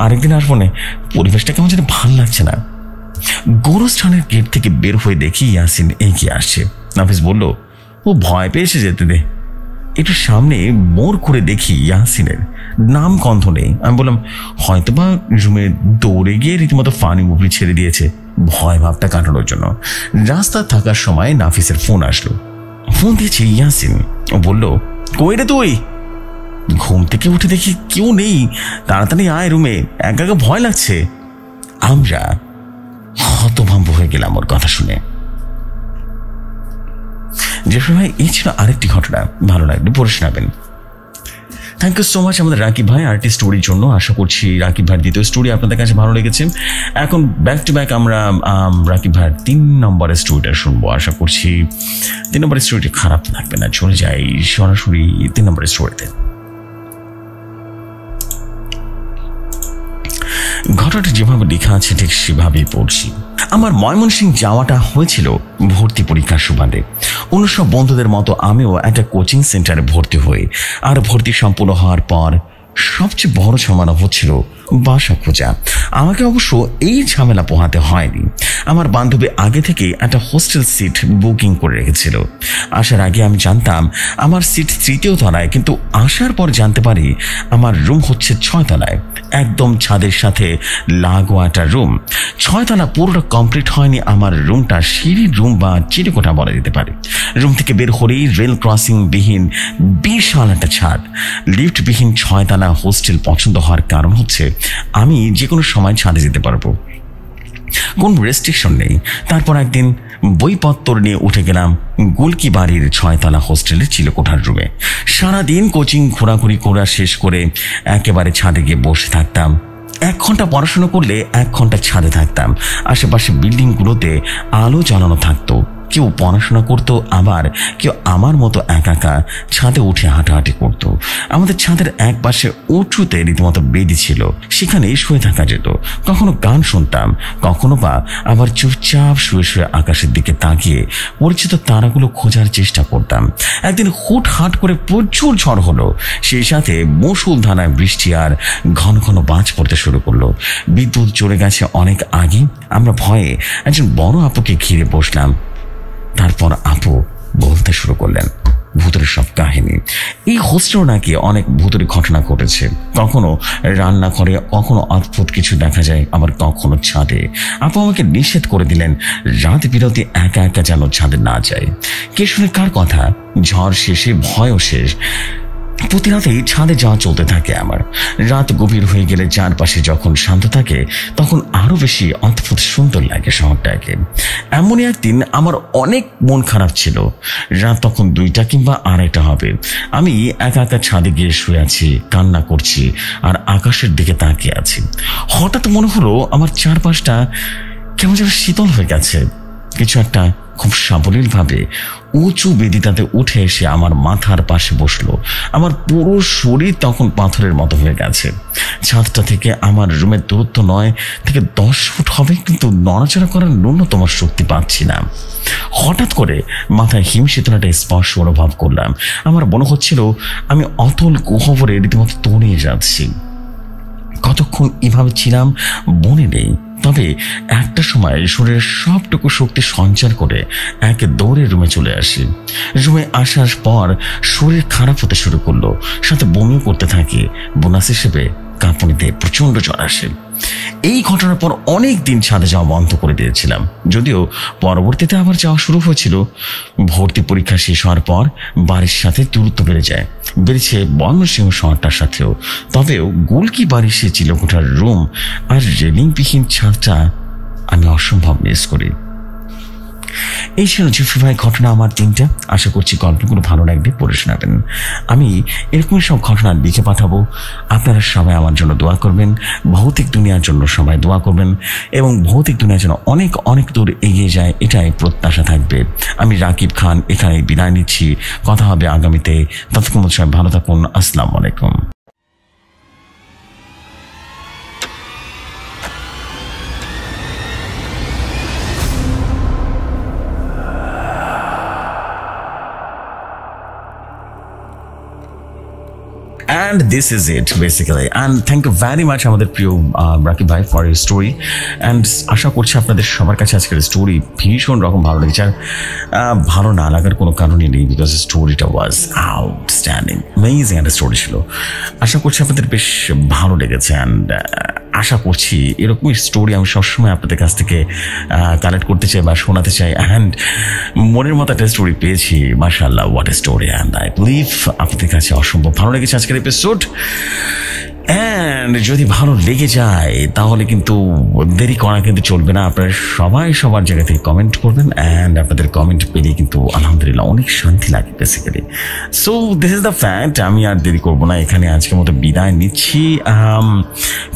আরেকদিন আসবো না, পরিবেশটা কেমন যেন ভাল লাগছে না। গোরস্থানের গেট থেকে বের হয়ে দেখি ইয়াসিন এগিয়ে আসছে। নাফিস বলল, ও ভয় পেয়েছে, যেতে দে। একটু সামনে মোড় করে দেখি ইয়াসিনের নাম গন্ধ নেই। আমি বললাম, হয়তোবা রুমে দৌড়ে গিয়ে রীতিমতো ফানি মুভি ছেড়ে দিয়েছে ভয় ভাবটা কাটানোর জন্য। রাস্তা থাকার সময় নাফিসের ফোন আসলো। ফোন দিয়েছে ইয়াসিন। ও বলল, কই রে তুই? ঘুম থেকে উঠে দেখি কেউ নেই, তাড়াতাড়ি আয় রুমে, একা একা ভয় লাগছে। আমরা হতভম্ব হয়ে গেলাম ওর কথা শুনে। যে সময় এই ছিল আরেকটি ঘটনা, ভালো লাগলে পড়ে শোনাবেন। থ্যাংক ইউ সো মাচ আমাদের রাকিব ভাই আর্টি স্টোরির জন্য। আশা করছি রাকিব ভাইয়ের দ্বিতীয় স্টোরি আপনাদের কাছে ভালো লেগেছে। এখন ব্যাক টু ব্যাক আমরা রাকিব ভাইয়ের 3 নম্বরের স্টোরিটা শুনবো। আশা করছি 3 নম্বরের স্টোরিটি খারাপ লাগবে না। চলে যাই সরাসরি 3 নম্বরের স্টোরিতে। ঘটনাটা যেভাবে লেখা আছে ঠিক সেভাবেই পড়ছি। আমার ময়মনসিংহ যাওয়াটা হয়েছিল ভর্তি পরীক্ষার সুবাদে। অন্য সব বন্ধুদের মতো আমিও একটা কোচিং সেন্টারে ভর্তি হই। আর ভর্তি সম্পূর্ণ হওয়ার পর সবচেয়ে বড় ঝামেলা হচ্ছিল বাসা খোঁজা। আমাকে অবশ্য এই ঝামেলা পোহাতে হয়নি। আমার বান্ধবী আগে থেকে একটা হোস্টেল সিট বুকিং করে রেখেছিল। আসার আগে আমি জানতাম আমার সিট 3য় তলায়, কিন্তু আসার পর জানতে পারি আমার রুম হচ্ছে 6 তলায়, একদম ছাদের সাথে লাগোয়া একটা রুম। 6 তলা পুরোটা কমপ্লিট হয়নি আমার রুমটা। সিঁড়ির রুম বা চিরকোঠা বলা যেতে পারে। রুম থেকে বের হলেই রেল ক্রসিং বিহীন বিশাল একটা ছাদ। লিফট বিহীন 6 তলা হোস্টেল পছন্দ হওয়ার কারণ হচ্ছে আমি যে কোনো সময় ছাদে যেতে পারবো, কোন রেস্ট্রিকশন নেই। তারপর একদিন বইপত্র নিয়ে উঠে গেলাম গুলকি বাড়ির 6 তলা হোস্টেলের চিলকোঠার রুমে। সারাদিন কোচিং ঘোরাঘুরি করা শেষ করে একেবারে ছাদে গিয়ে বসে থাকতাম। 1 ঘন্টা পড়াশোনা করলে 1 ঘন্টা ছাদে থাকতাম। আশেপাশে বিল্ডিংগুলোতে আলো জ্বালানো থাকতো। কেউ পড়াশোনা করতো, আবার কেউ আমার মতো একা একা ছাদে উঠে হাঁটাহাঁটি করতো। আমাদের ছাদের এক পাশে উঁচুতে রীতিমতো বেদি ছিল, সেখানে শুয়ে থাকা যেত। কখনো গান শুনতাম, কখনো বা আবার চুপচাপ শুয়ে শুয়ে আকাশের দিকে তাকিয়ে পরিচিত তারাগুলো খোঁজার চেষ্টা করতাম। একদিন হুটহাট করে প্রচুর ঝড় হলো, সেই সাথে মুষলধারায় বৃষ্টি আর ঘন ঘন বাজ পড়তে শুরু করলো। বিদ্যুৎ চলে গেছে অনেক আগে। আমরা ভয়ে একজন বড় আপুকে ঘিরে বসলাম। তারপর আপু বলতে শুরু করলেন ভূতের সব কাহিনী। এই হোস্টেলও নাকি অনেক ভূতের ঘটনা ঘটেছে। কখনো রান্না করে, কখনো অদ্ভুত কিছু দেখা যায়, আবার কখনো ছাদে। আপু আমাকে নিষেধ করে দিলেন রাত বিরতি একা একা যেন ছাদে না যায়। কে শুনে কার কথা? ঝড় শেষে ভয়ও শেষ। প্রতি রাতেই ছাদে যাওয়া চলতে থাকে আমার। রাত গভীর হয়ে গেলে চারপাশে যখন শান্ত থাকে তখন আরো বেশি অদ্ভুত সুন্দর লাগে শহরটাকে। এমনই একদিন আমার অনেক মন খারাপ ছিল। রাত তখন 2টা কিংবা 2:30 হবে। আমি একা একা ছাদে গিয়ে শুয়ে আছি, কান্না করছি আর আকাশের দিকে তাকিয়ে আছি। হঠাৎ মনে হলো আমার চারপাশটা কেমন যেন শীতল হয়ে গেছে। কিছু একটা খুব সাবলীল ভাবে উঁচু বেদিটাতে উঠে এসে আমার মাথার পাশে বসলো। আমার পুরো শরীর তখন পাথরের মতো হয়ে গেছে। ছাদটা থেকে আমার রুমের দূরত্ব 9 থেকে 10 ফুট হবে, কিন্তু নড়াচড়া করার ন্যূনতম শক্তি পাচ্ছি না। হঠাৎ করে মাথায় হিমশীতল একটা স্পর্শ অনুভব করলাম। আমার মনে হচ্ছিল আমি অতল গহ্বরে রীতিমতো তলিয়ে যাচ্ছি। কতক্ষণ এভাবে ছিলাম মনে নেই, তবে একটা সময় শরীরের সবটুকু শক্তি সঞ্চার করে এক দৌড়ে রুমে চলে আসি। রুমে আসার পর শরীর খারাপ হতে শুরু করলো, সাথে বমিও করতে থাকি। বোনাস হিসেবে কাঁপুনিতে প্রচন্ড জ্বর আসে। এই ঘটনার পর অনেক দিন ছাদে যাওয়া বন্ধ করে দিয়েছিলাম, যদিও পরবর্তীতে আবার যাওয়া শুরু হয়েছিল। ভর্তি পরীক্ষা শেষ হওয়ার পর বাড়ির সাথে দূরত্ব বেড়েছে ময়মনসিংহ শহরটার সাথেও। তবেও গোলকি বাড়ির সে চিলেকোঠার রুম আর রেলিংবিহীন ছাদটা আমি অসম্ভব মিস করি। এই ছিল জিফরি ভাই ঘটনা আমার 3টা। আশা করছি গল্পগুলো ভালো লাগবে, পড়ে শোনাবেন। আমি এরকম সব ঘটনা লিখে পাঠাবো। আপনারা সবাই আমার জন্য দোয়া করবেন, ভৌতিক দুনিয়ার জন্য সবাই দোয়া করবেন, এবং ভৌতিক দুনিয়ার জন্য অনেক অনেক দূর এগিয়ে যায় এটাই প্রত্যাশা থাকবে। আমি রাকিব খান এখানে বিদায় নিচ্ছি। কথা হবে আগামীতে। ততক্ষণ সবাই ভালো থাকুন। আসসালামু আলাইকুম। And this is it basically, and thank you very much আমাদের প্রিয় রাকিব ভাই ফর ইউর স্টোরি। অ্যান্ড আশা করছি আপনাদের সবার কাছে আজকের স্টোরি ভীষণ রকম ভালো লেগেছে। আর ভালো না লাগার কোনো কারণই নেই, বিকজ স্টোরিটা ওয়াজ আউটস্ট্যান্ডিং, অ্যামেজিং একটা স্টোরি ছিল। আশা করছি আপনাদের বেশ ভালো লেগেছে। অ্যান্ড আশা করছি এরকমই স্টোরি আমি সবসময় আপনাদের কাছ থেকে কালেক্ট করতে চাই বা শোনাতে চাই। অ্যান্ড মনের মতো একটা স্টোরি পেয়েছি, মাশাআল্লাহ, what a story. And I believe আপনাদের কাছে অসম্ভব ভালো লেগেছে আজকের এপিসোড। অ্যান্ড যদি ভালো লেগে যায় তাহলে কিন্তু দেরি করা কিন্তু চলবে না। আপনারা সবাই সবার জায়গা থেকে কমেন্ট করবেন। অ্যান্ড আপনাদের কমেন্ট পেলে কিন্তু আলহামদুলিল্লাহ অনেক শান্তি লাগে basically. So this is the fact. আমি আর দেরি করবো না, এখানে আজকের মতো বিদায় নিচ্ছি।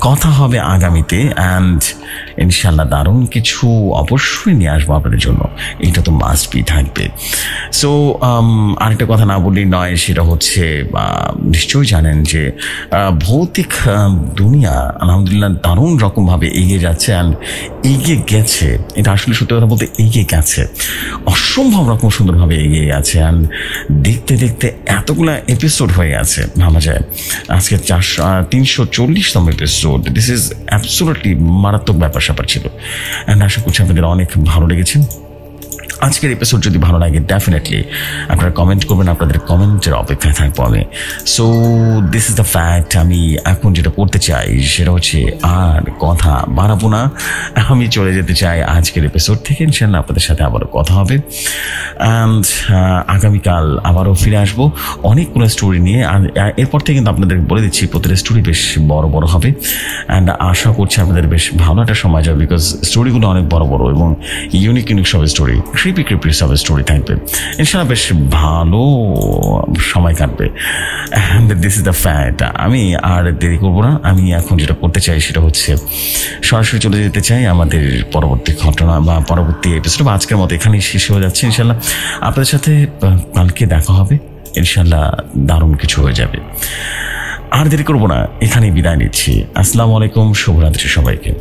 কথা হবে আগামীতে। অ্যান্ড ইনশাল্লাহ দারুণ কিছু অবশ্যই নিয়ে আসবো আপনাদের জন্য, এটা তো মাস্ট বি থাকবে। সো আরেকটা কথা না বললেই নয়, সেটা হচ্ছে নিশ্চয়ই জানেন যে ভৌতিক দুনিয়া আলহামদুলিল্লাহ দারুণ রকমভাবে এগিয়ে যাচ্ছে। অ্যান্ড এগিয়ে গেছে, এটা আসলে সত্যি কথা বলতে এগিয়ে গেছে, অসম্ভব রকম সুন্দরভাবে এগিয়ে গেছে। অ্যান্ড দেখতে দেখতে এতগুলা এপিসোড হয়ে গেছে, ভাবা যায় আজকে 340তম এপিসোড। দিস ইজ অ্যাবসোলুটলি মারাত্মক ব্যাপার স্যাপার ছিল। অ্যান্ড আশা করছি আপনাদের অনেক ভালো লেগেছে। আজকের এপিসোড যদি ভালো লাগে ডেফিনেটলি আপনারা কমেন্ট করবেন, আপনাদের কমেন্টের অপেক্ষায় থাকবো আমি। So this is the fact. আমি এখন যেটা করতে চাই সেটা হচ্ছে আর কথা বাড়াবো না, আমি চলে যেতে চাই আজকের এপিসোড থেকে। ইনশাআল্লাহ আপনাদের সাথে আবারও কথা হবে। অ্যান্ড আগামীকাল আবারও ফিরে আসবো অনেকগুলো স্টোরি নিয়ে। আর এরপর থেকে কিন্তু আপনাদের বলে দিচ্ছি প্রতিটা স্টোরি বেশ বড় বড় হবে। অ্যান্ড আশা করছি আপনাদের বেশ ভালো একটা সময় যাবে, বিকজ স্টোরিগুলো অনেক বড় বড় এবং ইউনিক ইউনিক সব স্টোরি, ক্রিপি সব স্টোরি থাকবে। ইনশাআল্লাহ বেশ ভালো সময় কাটবে। And this is the fact. আমি আর দেরি করবো না, আমি এখন যেটা করতে চাই সেটা হচ্ছে সরাসরি চলে যেতে চাই আমাদের পরবর্তী ঘটনা বা পরবর্তী এপিসোড। আজকের মতো এখানেই শেষ হয়ে যাচ্ছে। ইনশাআল্লাহ আপনাদের সাথে কালকে দেখা হবে, ইনশাআল্লাহ দারুণ কিছু হয়ে যাবে। আর দেরি করবো না, এখানেই বিদায় নিচ্ছি। আসসালামু আলাইকুম, শুভরাত্রি সবাইকে।